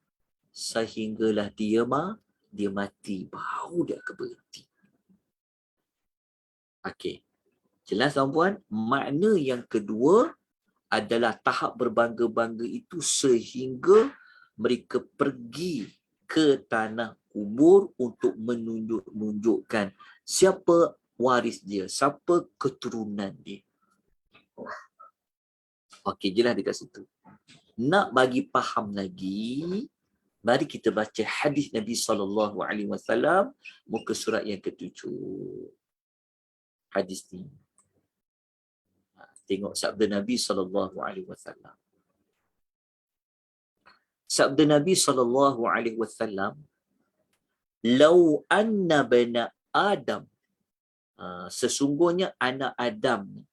sehinggalah dia mati, baru dia akan berhenti. Okey. Jelas tuan-puan? Makna yang kedua adalah tahap berbangga-bangga itu sehingga mereka pergi ke tanah kubur untuk menunjukkan siapa waris dia, siapa keturunan dia. Okey, jelas dekat situ. Nak bagi faham lagi, mari kita baca hadis Nabi SAW, muka surat yang ke-7. Hadis ni. Tengok sabda Nabi SAW. Sabda Nabi SAW, "Lau anna bana Adam," sesungguhnya anak Adam ni,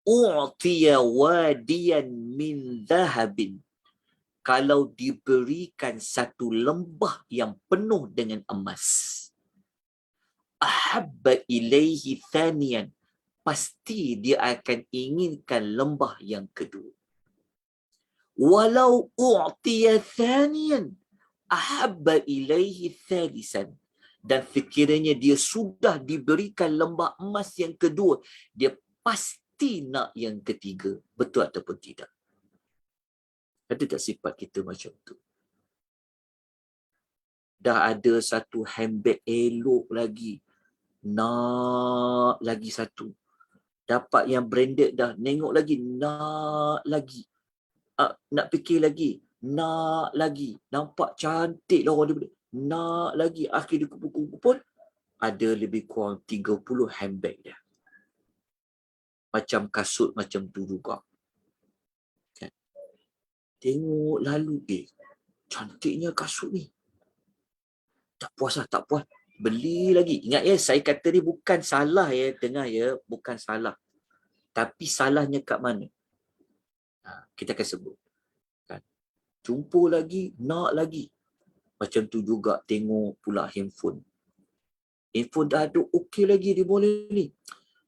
"u'tiya wadiyan min dhahabin," kalau diberikan satu lembah yang penuh dengan emas, "ahabba ilaihi thaniyan," pasti dia akan inginkan lembah yang kedua. "Walau u'tiya thaniyan, ahabba ilaihi thalisan," dan sekiranya dia sudah diberikan lembah emas yang kedua, dia pasti nak yang ketiga. Betul ataupun tidak? Ada tak sifat kita macam tu? Dah ada satu handbag elok lagi, nak lagi satu. Dapat yang branded dah, nengok lagi, nak lagi. Nak fikir lagi, nak lagi. Nampak cantik lah orang dia, nak lagi. Akhir dia kumpul-kumpul pun ada lebih kurang 30 handbag dia. Macam kasut macam tu juga. Kan? Tengok lalu, cantiknya kasut ni. Tak puas. Beli lagi. Ingat ya, saya kata ni bukan salah ya, dengar ya, bukan salah. Tapi salahnya kat mana? Kita akan sebut. Kan? Jumpa lagi, nak lagi. Macam tu juga tengok pula handphone. Handphone dah ada okey lagi, dia boleh ni.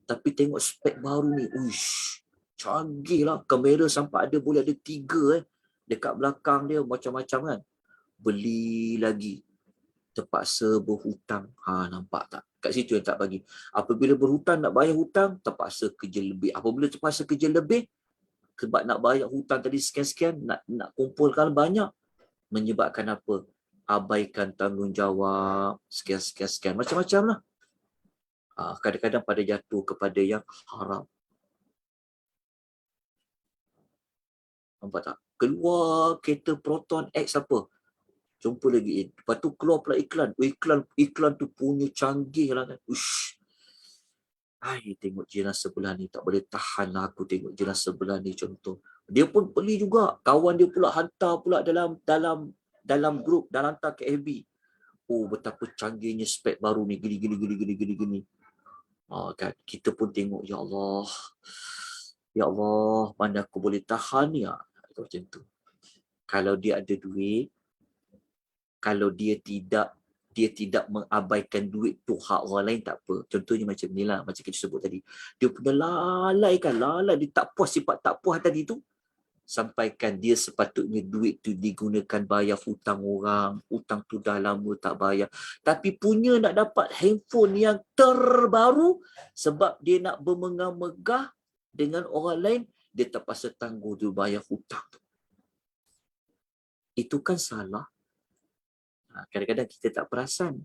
Tapi tengok spek baru ni, uish, canggih lah. Kamera sampai boleh ada 3 dekat belakang dia, macam-macam kan. Beli lagi. Terpaksa berhutang. Nampak tak? Kat situ yang tak bagi. Apabila berhutang nak bayar hutang, terpaksa kerja lebih. Apabila terpaksa kerja lebih, sebab nak bayar hutang tadi sekian-sekian, nak kumpulkan banyak, menyebabkan apa? Abaikan tanggungjawab, sekian. Macam-macam lah. Kadang-kadang pada jatuh kepada yang haram. Nampak tak? Keluar kereta Proton X apa? Jumpa lagi. Lepas tu keluar pula iklan. Iklan tu punya canggih lah kan. Ush. Tengok jiran sebelah ni. Tak boleh tahan lah aku tengok jiran sebelah ni contoh. Dia pun beli juga. Kawan dia pula hantar pula dalam grup, dalam hantar ke FB. Betapa canggihnya spek baru ni. Gini. Kan? Kita pun tengok, ya Allah, mana aku boleh tahan ni? Macam tu. Kalau dia ada duit, kalau dia tidak mengabaikan duit tu hak orang lain, tak apa. Contohnya macam ni lah, macam kita sebut tadi. Dia punya lalai, dia tak puas, sifat tak puas tadi tu. Sampaikan dia sepatutnya duit tu digunakan bayar hutang orang. Hutang tu dah lama tak bayar. Tapi punya nak dapat handphone yang terbaru, sebab dia nak bermegah-megah dengan orang lain, dia terpaksa tangguh tu bayar hutang tu. Itu kan salah. Kadang-kadang kita tak perasan.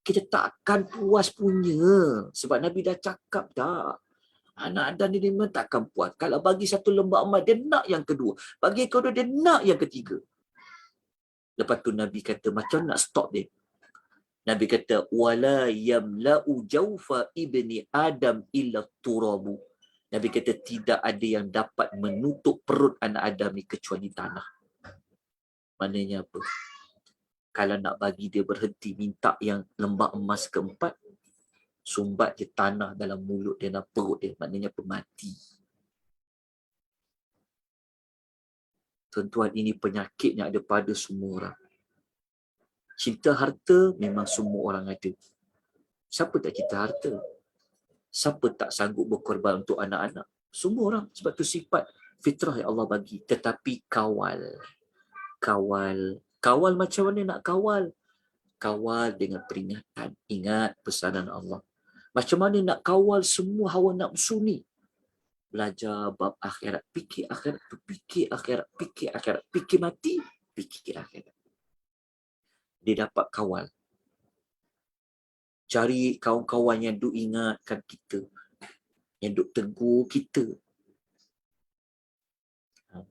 Kita takkan puas punya. Sebab Nabi dah cakap dah. Anak Adam ni memang takkan puas. Kalau bagi satu lembah emas, dia nak yang kedua. Bagi kedua, dia nak yang ketiga. Lepas tu Nabi kata, macam nak stop dia. Nabi kata, wala yamla'u jawfa ibni Adam illa turabu. Nabi kata, tidak ada yang dapat menutup perut anak Adam ni kecuali tanah. Maknanya apa? Kalau nak bagi dia berhenti minta yang lembak emas keempat, sumbat je tanah dalam mulut dia dan perut dia. Maknanya pemati. Tuan-tuan, ini penyakit yang ada pada semua orang. Cinta harta memang semua orang ada. Siapa tak cinta harta? Siapa tak sanggup berkorban untuk anak-anak? Semua orang. Sebab tu sifat fitrah yang Allah bagi. Tetapi kawal. Kawal macam mana nak kawal? Kawal dengan peringatan. Ingat pesanan Allah. Macam mana nak kawal semua hawa nafsu ni? Belajar bab akhirat. Fikir akhirat tu. Fikir akhirat. Fikir akhirat. Fikir mati. Fikir akhirat. Dia dapat kawal. Cari kawan-kawan yang duk ingatkan kita. Yang duk tegur kita.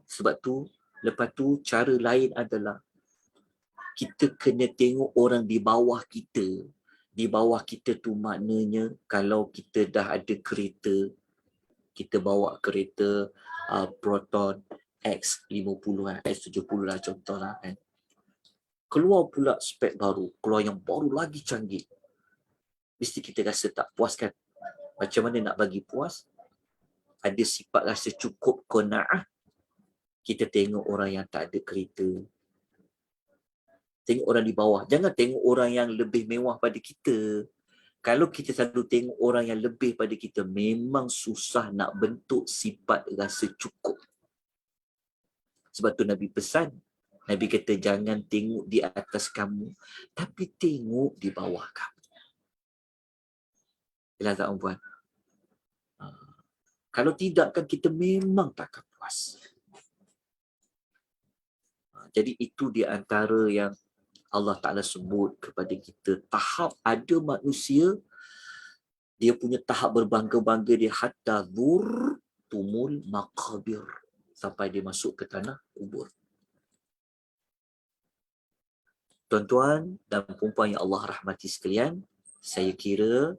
Sebab tu, lepas tu cara lain adalah kita kena tengok orang di bawah kita. Di bawah kita tu maknanya kalau kita dah ada kereta, kita bawa kereta Proton X50 X70 lah contoh lah kan. Keluar pula spek baru, keluar yang baru lagi canggih. Mesti kita rasa tak puas kan? Macam mana nak bagi puas? Ada sifat rasa cukup qanaah. Kita tengok orang yang tak ada kereta. Tengok orang di bawah. Jangan tengok orang yang lebih mewah pada kita. Kalau kita selalu tengok orang yang lebih pada kita, memang susah nak bentuk sifat rasa cukup. Sebab tu Nabi pesan. Nabi kata jangan tengok di atas kamu, tapi tengok di bawah kamu. Jelas tak puan? Kalau tidak kan kita memang takkan puas. Jadi itu di antara yang Allah Ta'ala sebut kepada kita. Tahap ada manusia, dia punya tahap berbangga-bangga dia hatta zur tumul maqabir. Sampai dia masuk ke tanah kubur. Tuan-tuan dan perempuan yang Allah rahmati sekalian, saya kira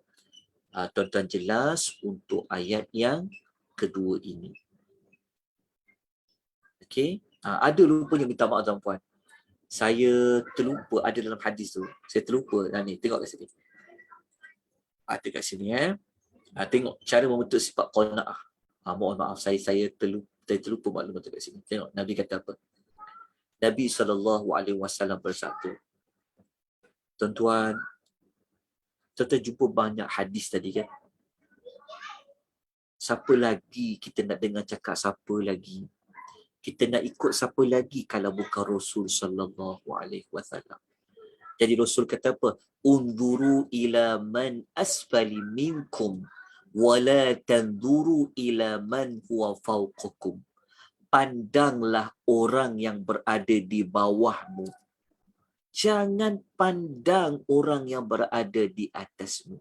tuan-tuan jelas untuk ayat yang kedua ini. Okey, ada lupanya minta maaf tuan-puan. Saya terlupa ada dalam hadis tu. Saya terlupa. Ni tengok kat sini. Ada kat sini tengok cara membentuk sifat qanaah. Mohon maaf saya terlupa maklumat tu kat sini. Tengok Nabi kata apa? Nabi SAW bersabda. Tuan-tuan jumpa banyak hadis tadi kan? Siapa lagi kita nak dengar cakap siapa lagi? Kita nak ikut siapa lagi kalau bukan Rasul sallallahu alaihi wasallam. Jadi Rasul kata apa? Unzuru ila man asfali minkum wa la tanzuru ila man huwa fawqakum. Pandanglah orang yang berada di bawahmu. Jangan pandang orang yang berada di atasmu.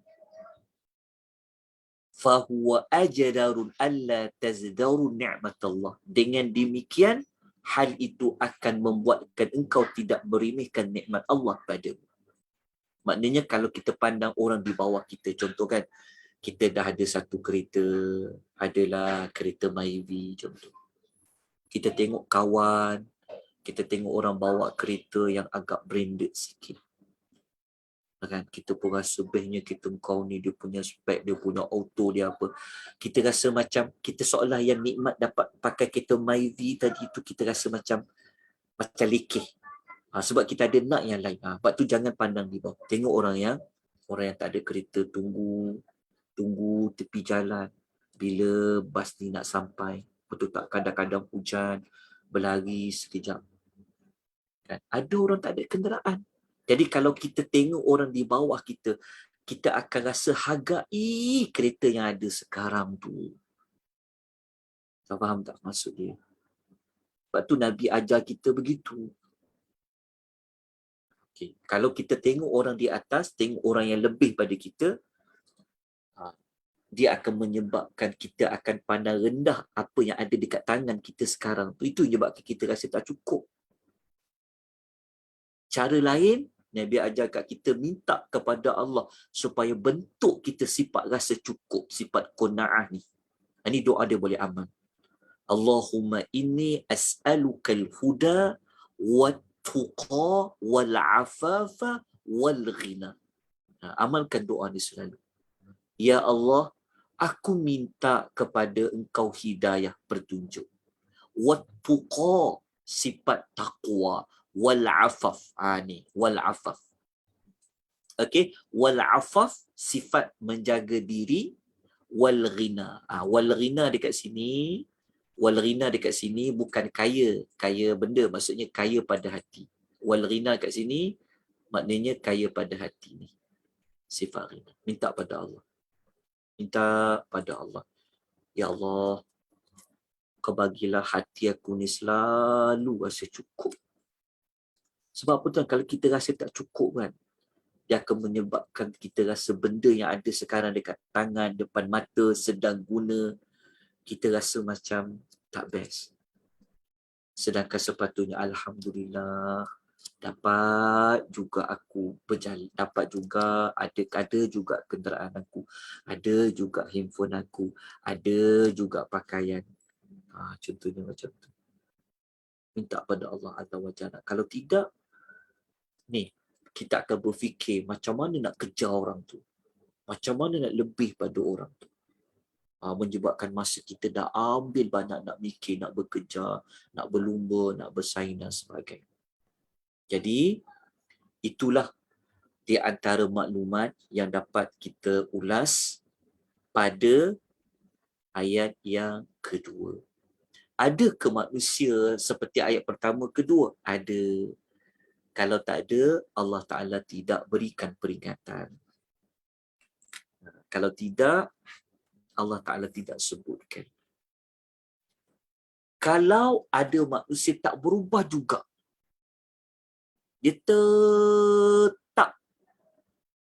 Fahuwa ajdarun alla tazdaru ni'matallah. Dengan demikian, hal itu akan membuatkan engkau tidak meremehkan nikmat Allah padamu. Maknanya kalau kita pandang orang di bawah kita, contoh kan, kita dah ada satu kereta, adalah kereta Myvi contoh. Kita tengok kawan, kita tengok orang bawa kereta yang agak branded sikit. Kan? Kita pun rasa bestnya kita kau ni, dia punya spek, dia punya auto, dia apa. Kita rasa macam, kita seolah yang nikmat dapat pakai kereta Myvi tadi tu, kita rasa macam lekeh. Sebab kita ada nak yang lain. Sebab tu jangan pandang di bawah. Tengok orang yang tak ada kereta, tunggu tepi jalan. Bila bas ni nak sampai. Betul tak? Kadang-kadang hujan, berlari sekejap. Kan? Ada orang tak ada kenderaan. Jadi kalau kita tengok orang di bawah kita, kita akan rasa hargai kereta yang ada sekarang tu. Tak faham tak maksud dia? Sebab tu Nabi ajar kita begitu. Okay. Kalau kita tengok orang di atas, tengok orang yang lebih pada kita, dia akan menyebabkan kita akan pandang rendah apa yang ada dekat tangan kita sekarang tu. Itu menyebabkan kita rasa tak cukup. Cara lain, Nabi ajar kat kita minta kepada Allah supaya bentuk kita sifat rasa cukup, sifat qanaah ni. Ini doa dia boleh amal. Allahumma inni as'alukal huda wat tuqa wal afafa wal ghina. Amalkan doa ni selalu. Ya Allah, aku minta kepada engkau hidayah, petunjuk. Wat tuqa, sifat taqwa, wal afaf. Ni wal afaf. Okey, wal afaf, sifat menjaga diri, wal ghina. Wal ghina dekat sini, wal ghina dekat sini bukan kaya benda, maksudnya kaya pada hati. Wal ghina kat sini maknanya kaya pada hati ni. Sifat ghina. Minta pada Allah. Minta pada Allah. Ya Allah, kau bagilah hati aku ni selalu rasa cukup. Sebab apa tuan, kalau kita rasa tak cukup kan, dia akan menyebabkan kita rasa benda yang ada sekarang dekat tangan, depan mata, sedang guna, kita rasa macam tak best. Sedangkan sepatutnya alhamdulillah, dapat juga aku berjalan, dapat juga ada juga kenderaan aku, ada juga handphone aku, ada juga pakaian. Contohnya macam tu. Minta pada Allah Azza wa Jalla. Kalau tidak, ni kita akan berfikir macam mana nak kejar orang tu, macam mana nak lebih pada orang tu. Menyebabkan masa kita dah ambil banyak nak mikir, nak bekerja, nak berlumba, nak bersaing dan sebagainya. Jadi, itulah di antara maklumat yang dapat kita ulas pada ayat yang kedua. Ada ke manusia seperti ayat pertama, kedua? Ada. Kalau tak ada, Allah Ta'ala tidak berikan peringatan. Kalau tidak, Allah Ta'ala tidak sebutkan. Kalau ada manusia tak berubah juga, dia tetap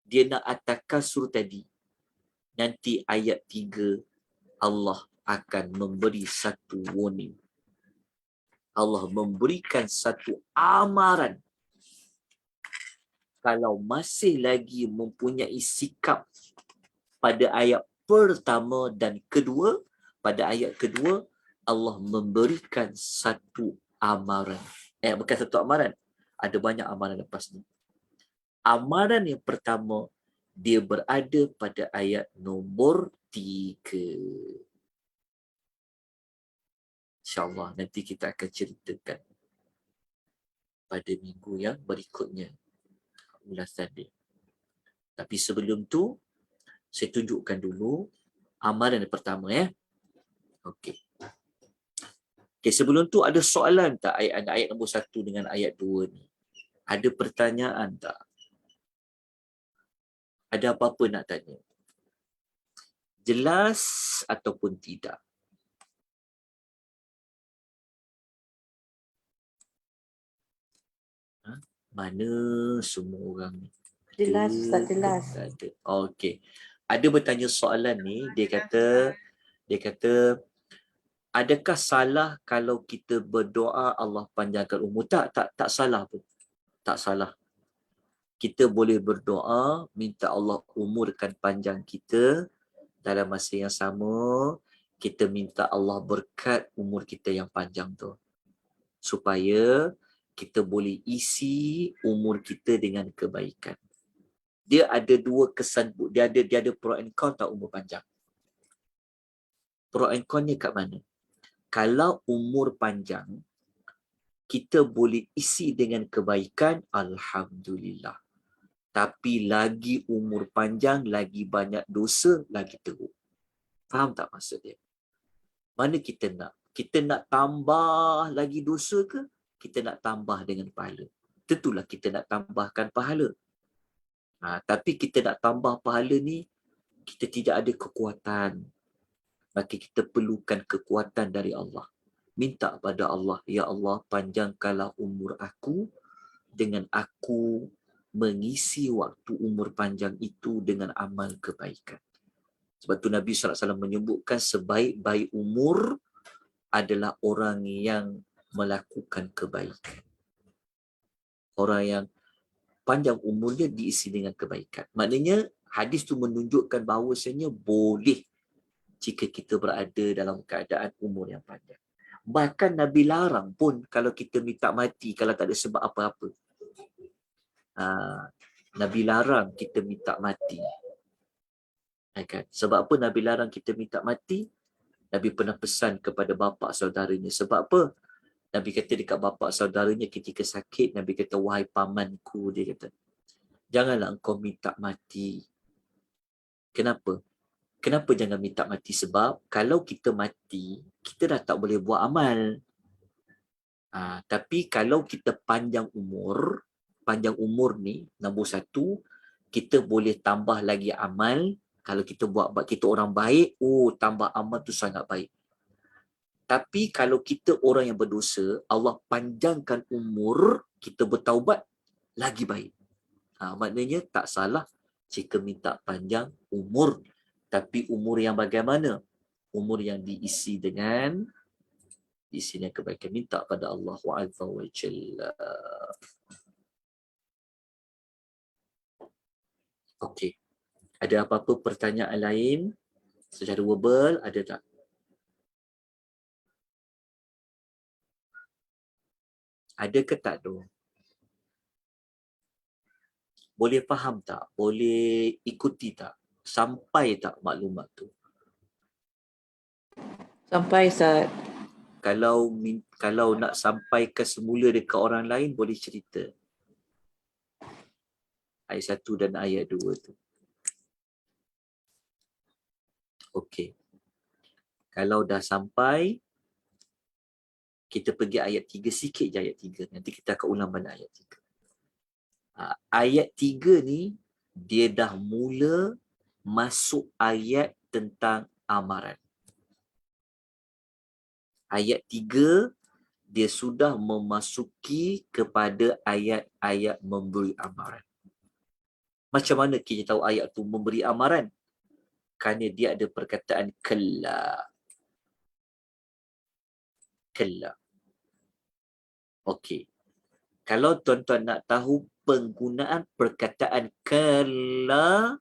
dia nak at-takasur tadi, nanti ayat 3 Allah akan memberi satu warning. Allah memberikan satu amaran. Kalau masih lagi mempunyai sikap pada ayat pertama dan kedua, pada ayat kedua Allah memberikan satu amaran. Bukan satu amaran, ada banyak amaran lepas ni. Amaran yang pertama, dia berada pada ayat nombor 3. InsyaAllah nanti kita akan ceritakan pada minggu yang berikutnya ulasan dia. Tapi sebelum tu, saya tunjukkan dulu amaran yang pertama ya. Okey. Okey, sebelum tu ada soalan tak ayat nombor 1 dengan ayat 2 ni? Ada pertanyaan tak? Ada apa-apa nak tanya? Jelas ataupun tidak? Mana semua orang ni? Jelas, Ustaz, jelas. Okey. Ada bertanya soalan ni, dia kata, adakah salah kalau kita berdoa Allah panjangkan umur? Tak salah pun. Tak salah. Kita boleh berdoa, minta Allah umurkan panjang kita. Dalam masa yang sama, kita minta Allah berkat umur kita yang panjang tu. Supaya kita boleh isi umur kita dengan kebaikan. Dia ada dua kesan, dia ada pro and con tak umur panjang. Pro and con-nya kat mana? Kalau umur panjang, kita boleh isi dengan kebaikan, alhamdulillah. Tapi lagi umur panjang, lagi banyak dosa, lagi teruk. Faham tak maksud dia? Mana kita nak? Kita nak tambah lagi dosa ke? Kita nak tambah dengan pahala. Tentulah kita nak tambahkan pahala. Tapi kita nak tambah pahala ni, kita tidak ada kekuatan. Maka kita perlukan kekuatan dari Allah. Minta pada Allah, ya Allah panjangkanlah umur aku dengan aku mengisi waktu umur panjang itu dengan amal kebaikan. Sebab tu Nabi SAW menyebutkan sebaik-baik umur adalah orang yang melakukan kebaikan. Orang yang panjang umurnya diisi dengan kebaikan. Maknanya hadis tu menunjukkan bahawasanya boleh jika kita berada dalam keadaan umur yang panjang. Bahkan Nabi larang pun kalau kita minta mati kalau tak ada sebab apa-apa. Nabi larang kita minta mati. Kan? Sebab apa Nabi larang kita minta mati? Nabi pernah pesan kepada bapa saudaranya. Sebab apa? Nabi kata dekat bapa saudaranya ketika sakit, Nabi kata, wahai pamanku, dia kata, janganlah engkau minta mati. Kenapa? Kenapa jangan minta mati? Sebab kalau kita mati, kita dah tak boleh buat amal. Tapi kalau kita panjang umur ni, nombor satu, kita boleh tambah lagi amal. Kalau kita buat kita orang baik, tambah amal tu sangat baik. Tapi kalau kita orang yang berdosa, Allah panjangkan umur, kita bertaubat, lagi baik. Maknanya tak salah jika minta panjang umur. Tapi umur yang bagaimana? Umur yang diisi dengan kebaikan. Minta pada Allah Azza wa Jalla. Okey. Ada apa-apa pertanyaan lain secara verbal? Ada tak? Ada ke tak tu? Boleh faham tak? Boleh ikuti tak? Sampai tak maklumat tu? Sampai Ustaz. Kalau nak sampaikan semula dekat orang lain, boleh cerita. Ayat 1 dan ayat 2 tu. Okey. Kalau dah sampai, kita pergi ayat 3 sikit je, ayat 3. Nanti kita akan ulang balik ayat 3. Ayat 3 ni, dia dah mula masuk ayat tentang amaran. Ayat 3, dia sudah memasuki kepada ayat-ayat memberi amaran. Macam mana kita tahu ayat tu memberi amaran? Kerana dia ada perkataan kalla. Kalla. Okey. Kalau tuan-tuan nak tahu penggunaan perkataan kalla,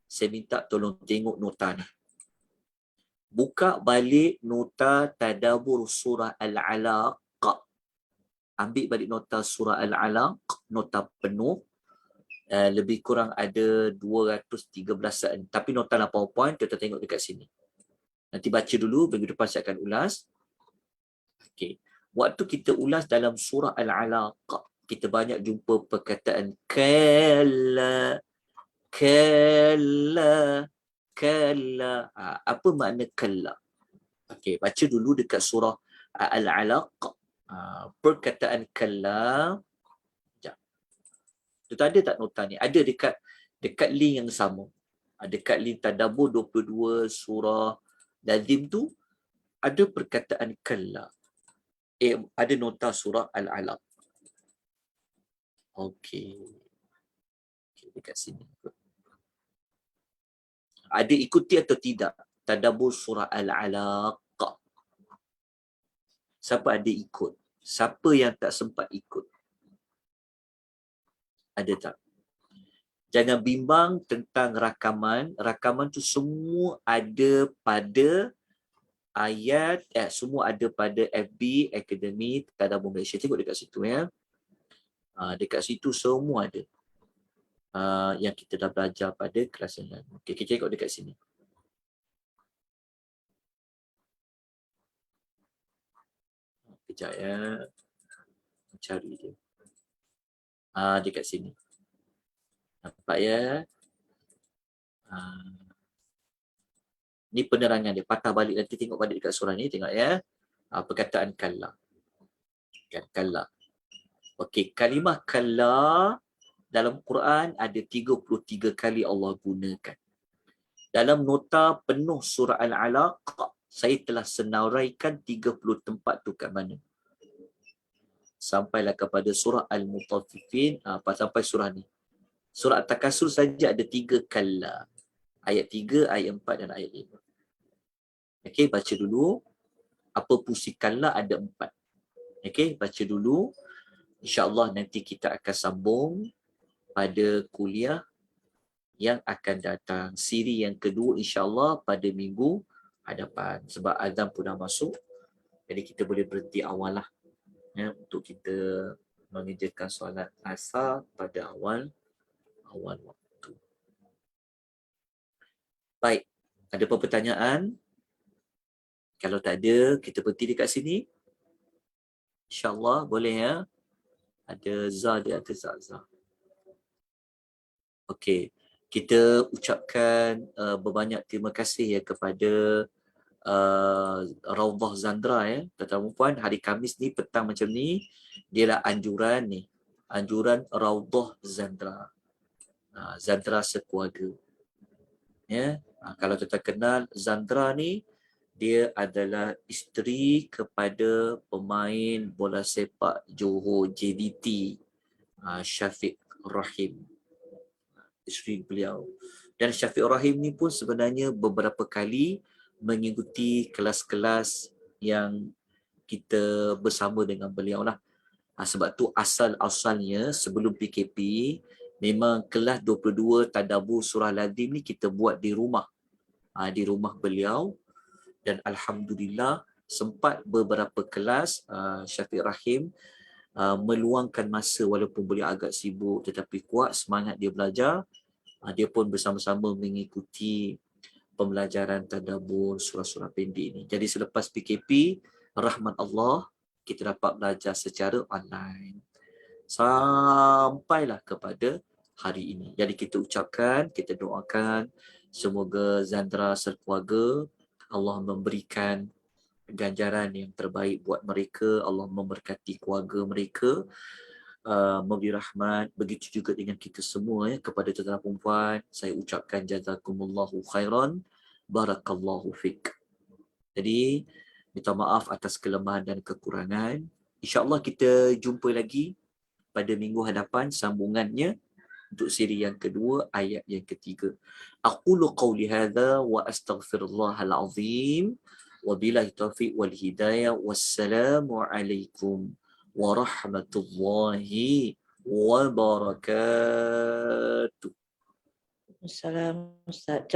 saya minta tolong tengok nota ni. Buka balik nota tadabbur surah Al-Alaq. Ambil balik nota surah Al-Alaq, nota penuh. Lebih kurang ada 213. Tapi nota 8 poin, kita tengok dekat sini. Nanti baca dulu, minggu depan saya akan ulas. Okey. Waktu kita ulas dalam surah Al-Alaq, kita banyak jumpa perkataan kalla, kalla, kalla. Apa makna kalla? Okey, baca dulu dekat surah Al-Alaq. Perkataan kalla. Tu ada tak nota ni? Ada dekat link yang sama. Dekat link Tadabbur 22 surah Lazim tu ada perkataan kalla. Ada nota surah Al-Alaq. Okey. Dekat sini. Ada ikuti atau tidak? Tadabbur surah Al-Alaq. Siapa ada ikut? Siapa yang tak sempat ikut? Ada tak? Jangan bimbang tentang rakaman. Rakaman tu semua ada pada ayat, semua ada pada FB Akademi Tadabbur Malaysia. Tengok dekat situ ya. Dekat situ semua ada. Yang kita dah belajar pada kelas yang lalu. Okay, kita tengok dekat sini. Kejap ya. Cari dia. Dekat sini. Nampak ya? Ni penerangan dia. Patah balik nanti tengok balik dekat surah ni. Tengok ya. Perkataan kalla. Kalla. Okey, kalimah kalla dalam Quran ada 33 kali Allah gunakan. Dalam nota penuh surah Al-Alaq, saya telah senaraikan 30 tempat tu kat mana. Sampailah kepada surah Al-Mutaffifin, sampai surah ni. Surah At-Takasur saja ada 3 kalla. Ayat 3, ayat 4 dan ayat 5. Okey, baca dulu. Apa fungsi kalla ada 4. Okey, baca dulu. InsyaAllah nanti kita akan sambung pada kuliah yang akan datang. Siri yang kedua insyaAllah pada minggu hadapan. Sebab azan pun dah masuk. Jadi kita boleh berhenti awal lah. Ya, untuk kita mengerjakan solat asar pada awal waktu. Baik. Ada apa pertanyaan? Kalau tak ada, kita berhenti dekat sini. InsyaAllah boleh ya. Ada Zah di atas Zah. Okey. Kita ucapkan berbanyak terima kasih ya kepada Raudhah Zandra ya. Tuan-tuan puan, hari Khamis ni petang macam ni, dia lah anjuran ni. Anjuran Raudhah Zandra. Zandra sekeluarga. Ya. Kalau kita kenal Zandra ni, dia adalah isteri kepada pemain bola sepak Johor JDT, Syafiq Rahim. Isteri beliau. Dan Syafiq Rahim ni pun sebenarnya beberapa kali mengikuti kelas-kelas yang kita bersama dengan beliau lah. Sebab tu asal-asalnya sebelum PKP memang kelas 22 Tadabbur Surah Al-Azim ni kita buat di rumah. Di rumah beliau. Dan Alhamdulillah sempat beberapa kelas Syafiq Rahim meluangkan masa walaupun beliau agak sibuk tetapi kuat semangat dia belajar. Dia pun bersama-sama mengikuti pembelajaran tadabbur surah-surah pendek ini. Jadi selepas PKP, rahmat Allah, kita dapat belajar secara online. Sampailah kepada hari ini. Jadi kita ucapkan, kita doakan semoga Zandra sekeluarga Allah memberikan ganjaran yang terbaik buat mereka. Allah memberkati keluarga mereka. Memberi rahmat. Begitu juga dengan kita semua ya. Kepada tuan-tuan dan puan, saya ucapkan jazakumullahu khairan, barakallahu fik. Jadi minta maaf atas kelemahan dan kekurangan. InsyaAllah kita jumpa lagi pada minggu hadapan sambungannya untuk siri yang kedua, ayat yang ketiga. Aqulu qawli hadha wa astaghfirullahal azim. Wabillahi taufiq wal hidayah. Wassalamu alaikum warahmatullahi wabarakatuh. Assalamualaikum Ustaz.